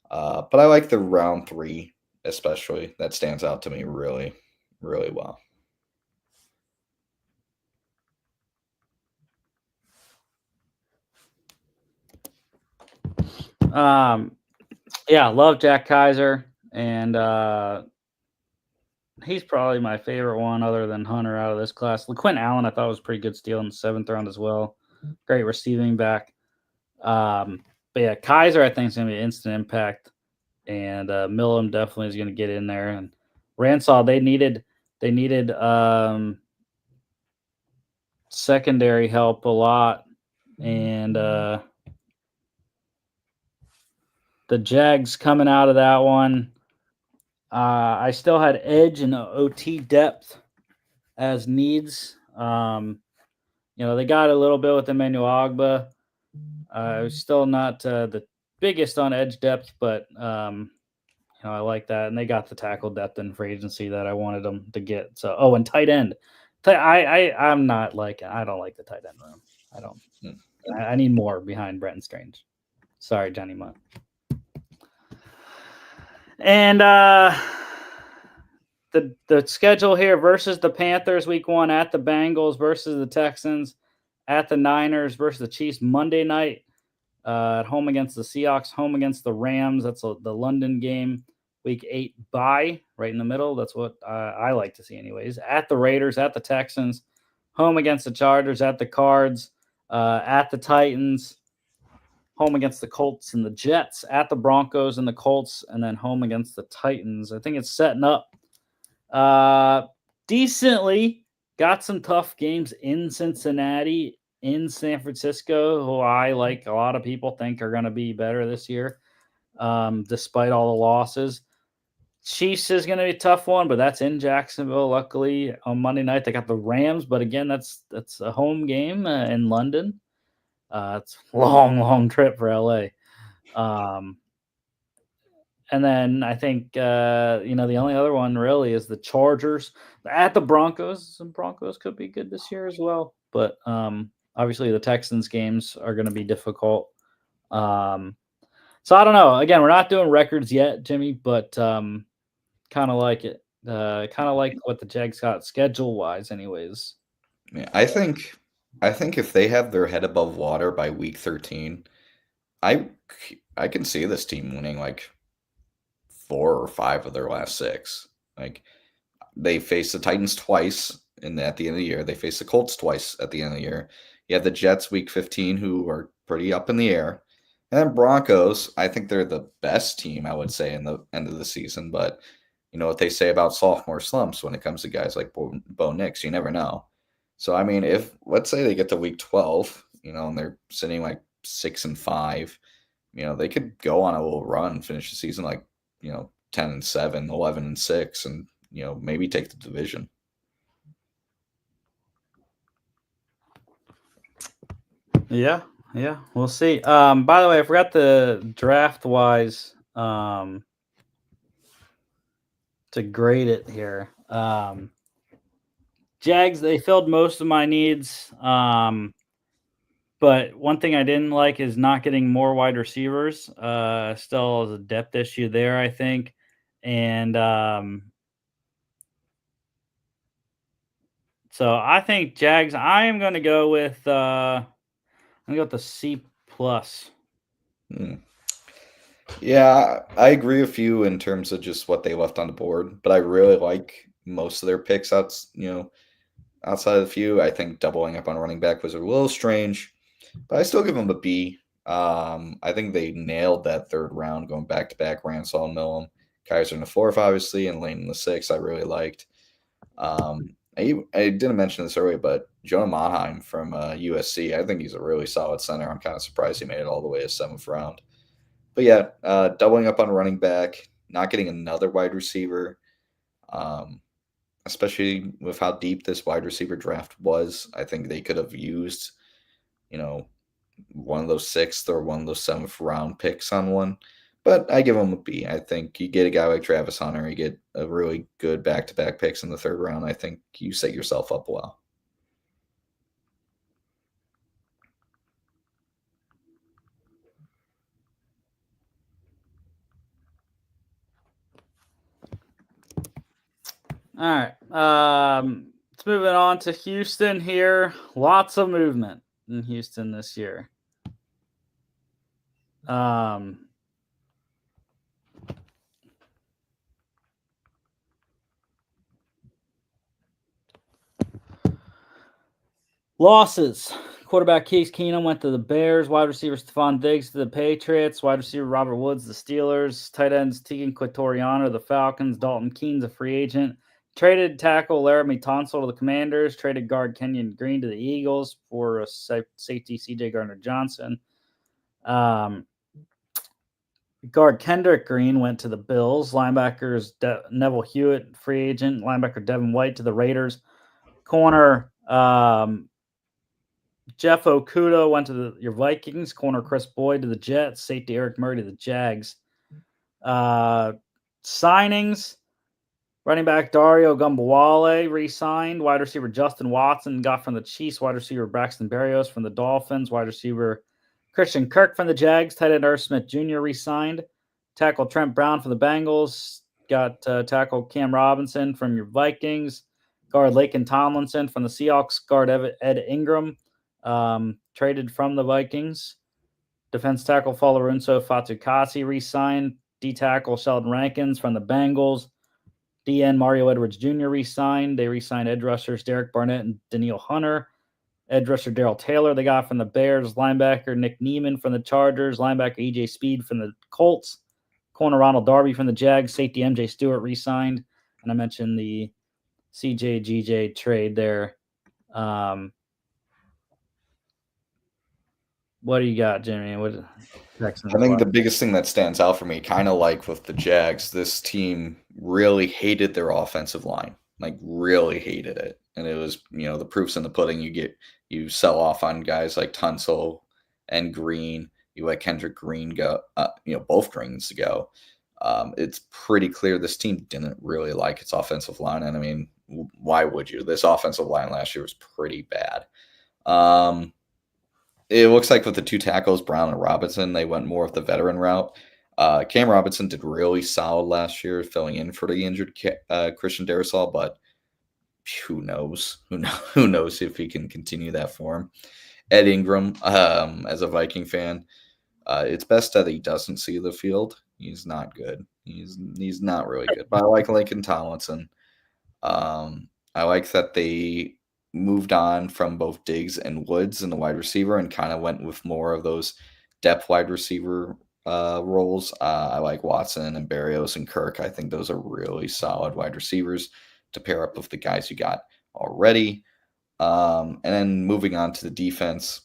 But I like the round 3, especially. That stands out to me really, really well. Yeah, love Jack Kaiser, and he's probably my favorite one other than Hunter out of this class. LaQuint Allen, I thought was a pretty good steal in the 7th round as well. Great receiving back. But yeah, Kaiser, I think, is going to be instant impact, and Millam definitely is going to get in there. And Ransall, they needed secondary help a lot, and the Jags coming out of that one. I still had edge and OT depth as needs. They got a little bit with Emmanuel Ogba. Still not the biggest on edge depth, but I like that. And they got the tackle depth in free agency that I wanted them to get. So, and tight end. I'm not like, I don't like the tight end room. I don't. I need more behind Brenton Strange. Sorry, Johnny Mutt. And the schedule here versus the Panthers week 1, at the Bengals versus the Texans, at the Niners versus the Chiefs Monday night, at home against the Seahawks, home against the Rams. That's the London game. Week 8 bye right in the middle. That's what I like to see anyways. At the Raiders, at the Texans, home against the Chargers, at the Cards, at the Titans, home against the Colts and the Jets, at the Broncos and the Colts, and then home against the Titans. I think it's setting up decently. Got some tough games in Cincinnati, in San Francisco, who I, like a lot of people, think are going to be better this year, despite all the losses. Chiefs is going to be a tough one, but that's in Jacksonville. Luckily, on Monday night they got the Rams, but again, that's a home game in London. It's a long trip for LA. And then I think the only other one really is the Chargers at the Broncos. Some Broncos could be good this year as well, but obviously the Texans games are going to be difficult. So I don't know. Again, we're not doing records yet, Jimmy, but kind of like it. Kind of like what the Jags got schedule wise, anyways. Yeah, I think if they have their head above water by week 13, I can see this team winning like 4 or 5 of their last 6. Like, they face the Titans twice at the end of the year. They face the Colts twice at the end of the year. You have the Jets week 15, who are pretty up in the air. And then Broncos, I think they're the best team, I would say, in the end of the season. But you know what they say about sophomore slumps when it comes to guys like Bo Nix. You never know. So, I mean, if let's say they get to week 12, and they're sitting like 6-5, they could go on a little run, finish the season like, 10-7, 11-6, and maybe take the division. Yeah, we'll see. By the way, I forgot the draft wise to grade it here. Jags, they filled most of my needs. But one thing I didn't like is not getting more wide receivers. Still is a depth issue there, I think. And so I think Jags, I am going to go with the C plus. Yeah, I agree with you in terms of just what they left on the board, but I really like most of their picks outside of the few. I think doubling up on running back was a little strange, but I still give them a B. I think they nailed that 3rd round, going back to back. Ransall and Millam, Kaiser in the 4th, obviously, and Lane in the 6th. I really liked. I didn't mention this earlier, but Jonah Monheim from USC, I think he's a really solid center. I'm kind of surprised he made it all the way to 7th round. But yeah, doubling up on running back, not getting another wide receiver, especially with how deep this wide receiver draft was. I think they could have used, one of those 6th or one of those 7th round picks on one. But I give him a B. I think you get a guy like Travis Hunter, you get a really good back-to-back picks in the 3rd round. I think you set yourself up well. All right. Let's move it on to Houston here. Lots of movement in Houston this year. Losses. Quarterback Case Keenum went to the Bears. Wide receiver Stephon Diggs to the Patriots. Wide receiver Robert Woods, the Steelers. Tight ends Tegan Quitoriano, the Falcons. Dalton Keene's a free agent. Traded tackle Laramie Tunsil to the Commanders. Traded guard Kenyon Green to the Eagles for a safety C.J. Gardner-Johnson. Guard Kendrick Green went to the Bills. Linebackers Neville Hewitt, free agent. Linebacker Devin White to the Raiders. Corner Jeff Okuda went to your Vikings. Corner Chris Boyd to the Jets. Safety Eric Murray to the Jags. Signings. Running back Dario Gumbawale re-signed. Wide receiver Justin Watson got from the Chiefs. Wide receiver Braxton Berrios from the Dolphins. Wide receiver Christian Kirk from the Jags. Tight end Irv Smith Jr. re-signed. Tackle Trent Brown from the Bengals. Got tackle Cam Robinson from your Vikings. Guard Laken Tomlinson from the Seahawks. Guard Ed Ingram traded from the Vikings. Defense tackle Falarunso Fatukasi re-signed. D-tackle Sheldon Rankins from the Bengals. DN Mario Edwards Jr. re-signed. They re-signed edge rushers Derek Barnett and Daniil Hunter. Edge rusher Darrell Taylor they got from the Bears. Linebacker Nick Neiman from the Chargers. Linebacker EJ Speed from the Colts. Corner Ronald Darby from the Jags. Safety MJ Stewart re-signed. And I mentioned the CJ GJ trade there. What do you got, Jimmy? I think the biggest thing that stands out for me, kind of like with the Jags, this team really hated their offensive line, like really hated it. And it was, the proof's in the pudding. You sell off on guys like Tunsil and Green. You let Kendrick Green go, both Greens go. It's pretty clear this team didn't really like its offensive line. And I mean, why would you? This offensive line last year was pretty bad. It looks like with the 2 tackles, Brown and Robinson, they went more of the veteran route. Cam Robinson did really solid last year, filling in for the injured Christian Darrisaw, but who knows? Who knows if he can continue that form? Ed Ingram, as a Viking fan, it's best that he doesn't see the field. He's not good. He's not really good. But I like Lincoln Tomlinson. I like that they moved on from both Diggs and Woods in the wide receiver and kind of went with more of those depth wide receiver roles. I like Watson and Berrios and Kirk. I think those are really solid wide receivers to pair up with the guys you got already. And then moving on to the defense,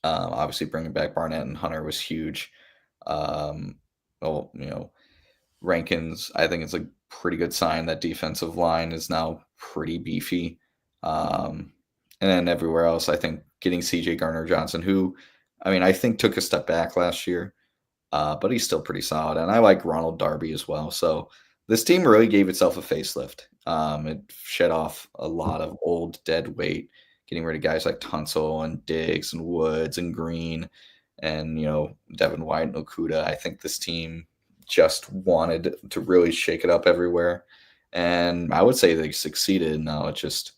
obviously bringing back Barnett and Hunter was huge. Rankins, I think it's a pretty good sign that defensive line is now pretty beefy. And then everywhere else, I think getting CJ Gardner-Johnson, who, I think took a step back last year, but he's still pretty solid. And I like Ronald Darby as well. So this team really gave itself a facelift. It shed off a lot of old dead weight, getting rid of guys like Tunsil and Diggs and Woods and Green and, Devin White and Okuda. I think this team just wanted to really shake it up everywhere. And I would say they succeeded. Now it's just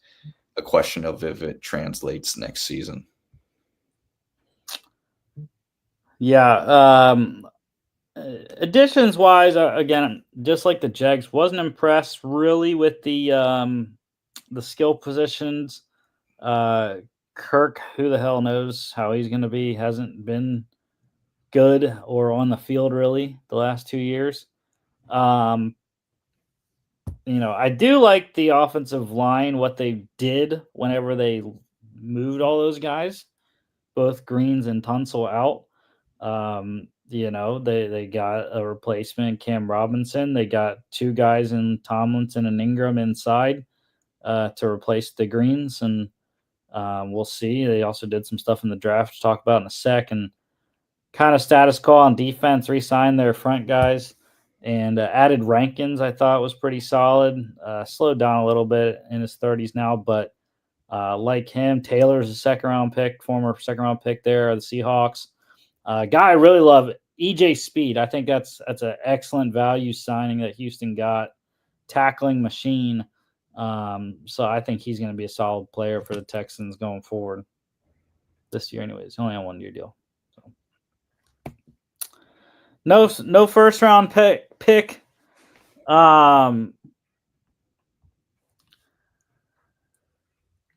a question of if it translates next season. Yeah. Additions wise, again, just like the Jags, wasn't impressed really with the skill positions. Kirk, who the hell knows how he's going to be? Hasn't been good or on the field really the last 2 years. I do like the offensive line, what they did whenever they moved all those guys, both Greens and Tunsil out. They got a replacement, Cam Robinson. They got 2 guys in Tomlinson and Ingram inside to replace the Greens. And, We'll see. They also did some stuff in the draft to talk about in a sec, and kind of status quo on defense, re-signed their front guys, and added Rankins. I thought was pretty solid. Slowed down a little bit in his 30s now, but like him, Taylor's a second-round pick, former second-round pick there, the Seahawks. Guy I really love, EJ Speed. I think that's an excellent value signing that Houston got. Tackling machine. So I think he's going to be a solid player for the Texans going forward this year. Anyways, only on 1 year deal. So. No first round pick.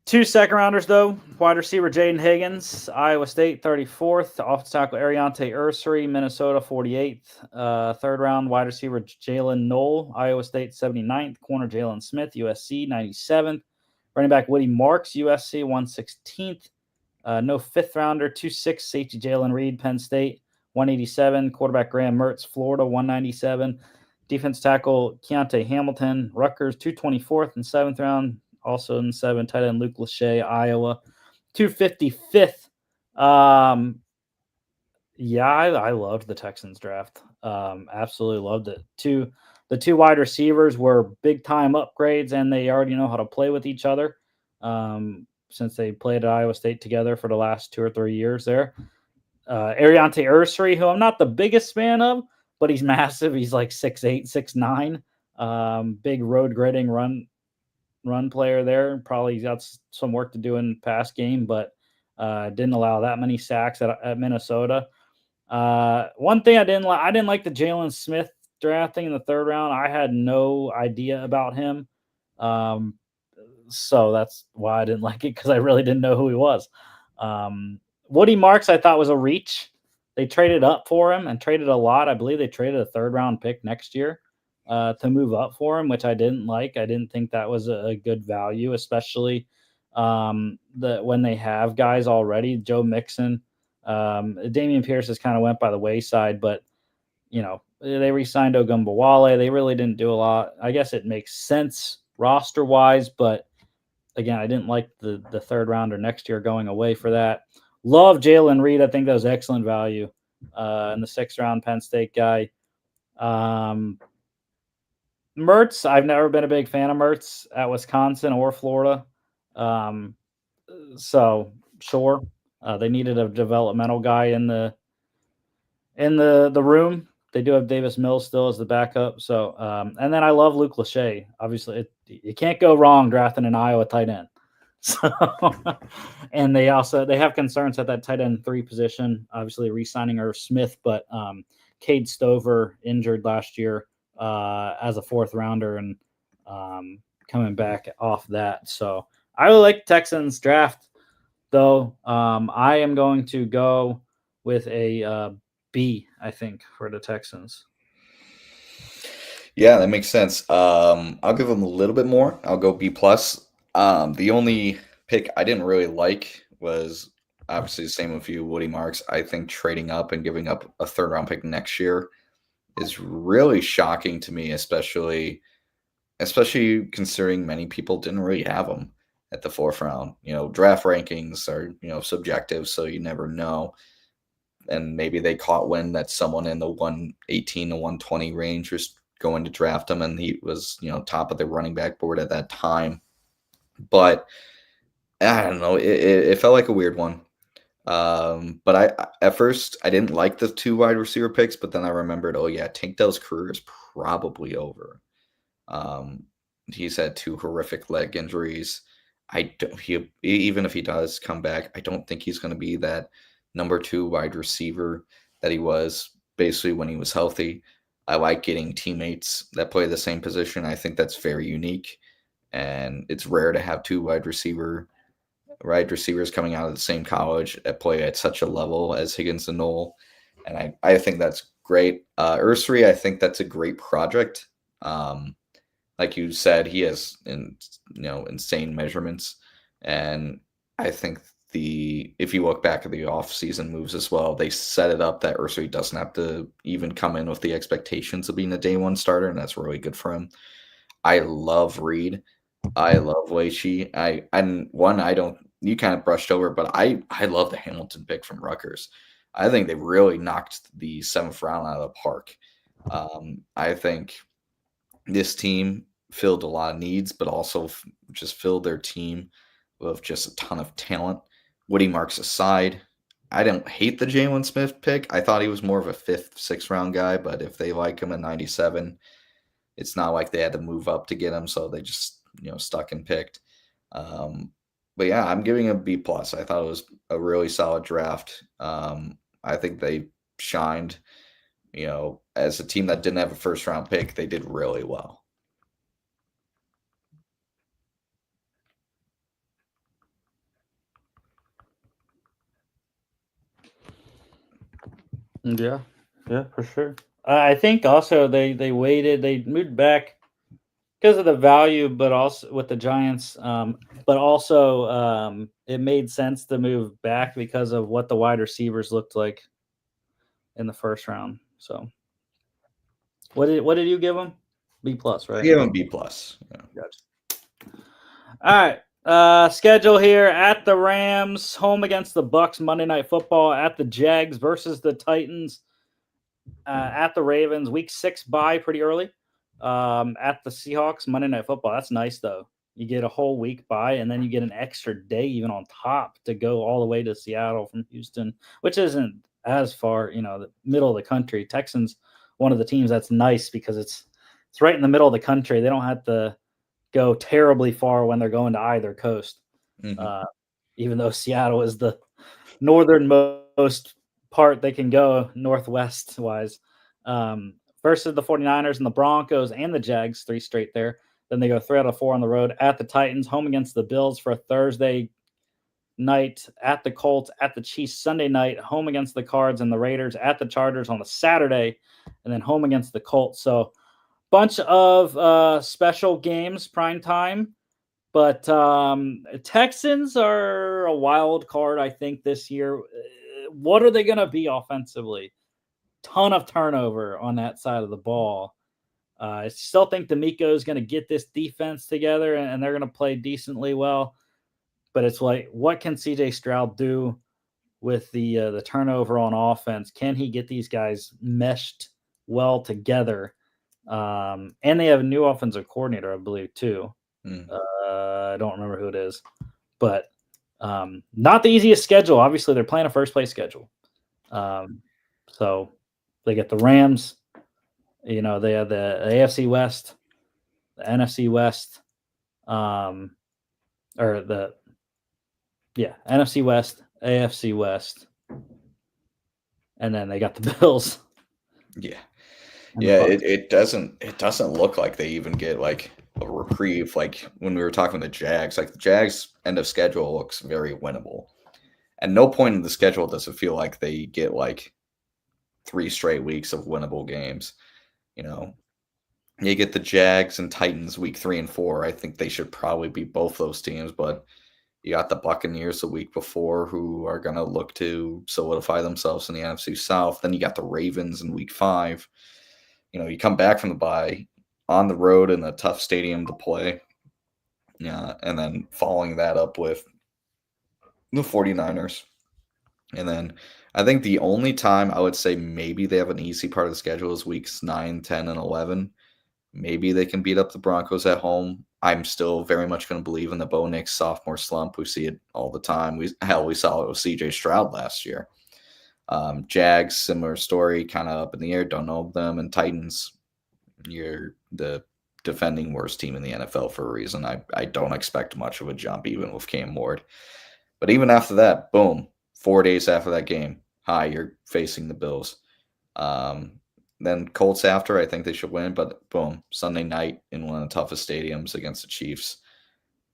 Two second rounders, though. Wide receiver Jaden Higgins, Iowa State, 34th. Offensive tackle Ariante Ursary, Minnesota, 48th. Third round, wide receiver Jalen Knoll, Iowa State, 79th. Corner Jalen Smith, USC, 97th. Running back Woody Marks, USC, 116th. No fifth rounder, 2-6. Safety Jalen Reed, Penn State, 187. Quarterback Graham Mertz, Florida, 197. Defense tackle Keontae Hamilton, Rutgers, 224th and 7th round. Also in 7, tight end Luke Lachey, Iowa, 255th. Yeah, I loved the Texans draft. Absolutely loved it. The two wide receivers were big-time upgrades, and they already know how to play with each other since they played at Iowa State together for the last 2 or 3 years there. Ariante Ursary, who I'm not the biggest fan of, but he's massive. He's like 6'8", 6'9". Big road gritting run player there. Probably got some work to do in pass game, but didn't allow that many sacks at Minnesota. One thing I didn't like the Jalen Smith drafting in the 3rd round. I had no idea about him. So that's why I didn't like it, because I really didn't know who he was. Woody Marks I thought was a reach. They traded up for him and traded a lot. I believe they traded a 3rd round pick next year to move up for him, which I didn't like. I didn't think that was a good value, especially when they have guys already. Joe Mixon, Damian Pierce has kind of went by the wayside, but they re-signed Ogunbowale. They really didn't do a lot. I guess it makes sense roster-wise, but again, I didn't like the 3rd rounder next year going away for that. Love Jalen Reed. I think that was excellent value. In the 6th round, Penn State guy. Mertz, I've never been a big fan of Mertz at Wisconsin or Florida. So sure, they needed a developmental guy in the room. They do have Davis Mills still as the backup. So, and then I love Luke Lachey. Obviously, you can't go wrong drafting an Iowa tight end. So, and they have concerns at that tight end 3 position. Obviously, re-signing Irv Smith, but Cade Stover injured last year as a 4th rounder and coming back off that. So I really like Texans draft, though. I am going to go with a B, I think, for the Texans. Yeah, that makes sense. I'll give them a little bit more. I'll go B+. The only pick I didn't really like was obviously the same with you, Woody Marks. I think trading up and giving up a 3rd round pick next year is really shocking to me, especially considering many people didn't really have him at the 4th round. Draft rankings are, subjective, so you never know. And maybe they caught wind that someone in the 118 to 120 range was going to draft him, and he was, top of the running back board at that time. But I don't know. It felt like a weird one. But at first I didn't like the 2 wide receiver picks, but then I remembered, oh yeah, Tank Dell's career is probably over. He's had 2 horrific leg injuries. Even if he does come back, I don't think he's going to be that number 2 wide receiver that he was basically when he was healthy. I like getting teammates that play the same position. I think that's very unique, and it's rare to have 2 wide receivers coming out of the same college that play at such a level as Higgins and Knoll. And I think that's great. Ursary, I think that's a great project. Like you said, he has insane measurements. And I think if you look back at the offseason moves as well, they set it up that Ursary doesn't have to even come in with the expectations of being a day 1 starter, and that's really good for him. I love Reed. I love Leachy. I don't you kind of brushed over, but I love the Hamilton pick from Rutgers. I think they really knocked the 7th round out of the park. I think this team filled a lot of needs, but also just filled their team with just a ton of talent. Woody Marks aside, I don't hate the Jalen Smith pick. I thought he was more of a 5th, 6th round guy, but if they like him at 97, it's not like they had to move up to get him, so they just stuck and picked. But yeah, I'm giving him B plus. I thought it was a really solid draft. I think they shined. As a team that didn't have a 1st round pick, they did really well. Yeah, for sure. I think also they waited, they moved back because of the value, but also with the Giants. But also it made sense to move back because of what the wide receivers looked like in the 1st round. So, what did you give them? B plus, I right? give him B plus. Yeah. Gotcha. All right. Schedule here at the Rams, home against the Bucks, Monday Night Football, at the Jags versus the Titans, at the Ravens, week 6 bye pretty early. At the Seahawks, Monday Night Football. That's nice though. You get a whole week bye, and then you get an extra day even on top to go all the way to Seattle from Houston, which isn't as far. The middle of the country. Texans, one of the teams that's nice because it's right in the middle of the country. They don't have to go terribly far when they're going to either coast. Mm-hmm. Even though Seattle is the northernmost part they can go northwest wise. Versus the 49ers and the Broncos and the Jags, 3 straight there. Then they go 3 out of 4 on the road at the Titans, home against the Bills for a Thursday night, at the Colts, at the Chiefs Sunday night, home against the Cards and the Raiders, at the Chargers on the Saturday, and then home against the Colts. So bunch of special games, prime time. But Texans are a wild card, I think, this year. What are they going to be offensively? Ton of turnover on that side of the ball. I still think D'Amico is going to get this defense together, and they're going to play decently well. But it's like, what can CJ Stroud do with the turnover on offense? Can he get these guys meshed well together? And they have a new offensive coordinator, I believe, too. I don't remember who it is, but not the easiest schedule. Obviously, they're playing a 1st place schedule. So they get the Rams. They have the AFC West, the NFC West, NFC West, AFC West, and then they got the Bills. Yeah. It doesn't look like they even get like a reprieve. Like when we were talking with the Jags, like the Jags end of schedule looks very winnable. At no point in the schedule does it feel like they get like 3 straight weeks of winnable games. You get the Jags and Titans week 3 and 4. I think they should probably beat both those teams, but you got the Buccaneers the week before who are going to look to solidify themselves in the NFC South. Then you got the Ravens in week 5. You come back from the bye on the road in a tough stadium to play. Yeah, and then following that up with the 49ers. And then I think the only time I would say maybe they have an easy part of the schedule is weeks 9, 10, and 11. Maybe they can beat up the Broncos at home. I'm still very much going to believe in the Bo Nix sophomore slump. We see it all the time. We saw it with CJ Stroud last year. Jags, similar story, kind of up in the air. Don't know them. And Titans, you're the defending worst team in the NFL for a reason. I don't expect much of a jump even with Cam Ward. But even after that, boom, 4 days after that game, hi, you're facing the Bills. Then Colts after, I think they should win, but boom, Sunday night in one of the toughest stadiums against the Chiefs.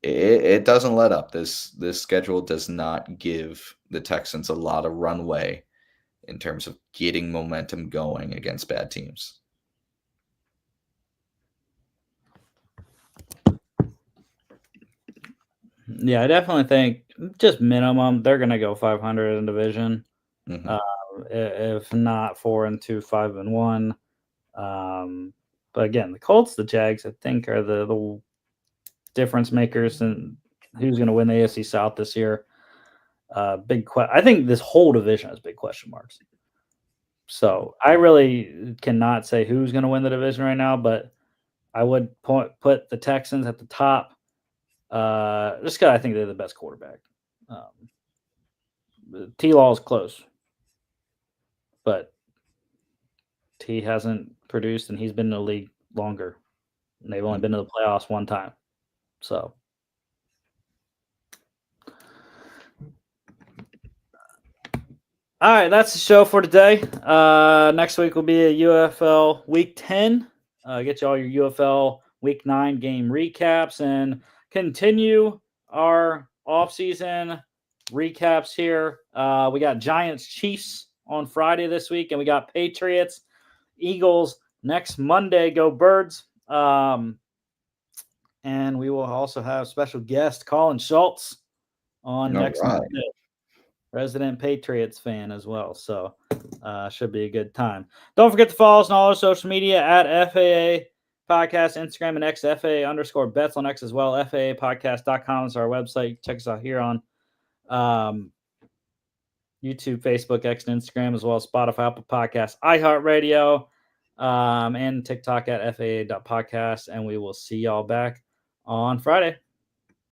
It doesn't let up. This schedule does not give the Texans a lot of runway in terms of getting momentum going against bad teams. Yeah, I definitely think just minimum they're going to go 500 in division. Mm-hmm. If not 4-2, 5-1. But again, the Colts, the Jags, I think are the difference makers and who's going to win the AFC South this year. I think this whole division has big question marks. So I really cannot say who's going to win the division right now, but I would put the Texans at the top. Just because I think they're the best quarterback. T-Law is close, but T hasn't produced, and he's been in the league longer. And they've only been to the playoffs one time. So. All right, that's the show for today. Next week will be a UFL Week 10. Get you all your UFL Week 9 game recaps and continue our offseason recaps here. We got Giants Chiefs on Friday this week, and we got Patriots Eagles next Monday. Go Birds. And we will also have special guest Colin Schultz on next Monday. Resident Patriots fan as well. So should be a good time. Don't forget to follow us on all our social media at FAA Podcast, Instagram and X, FAA_bets on X as well. FAApodcast.com is our website. Check us out here on YouTube, Facebook, X, and Instagram, as well as Spotify, Apple Podcasts, iHeartRadio, and TikTok at FAA.podcast. And we will see y'all back on Friday.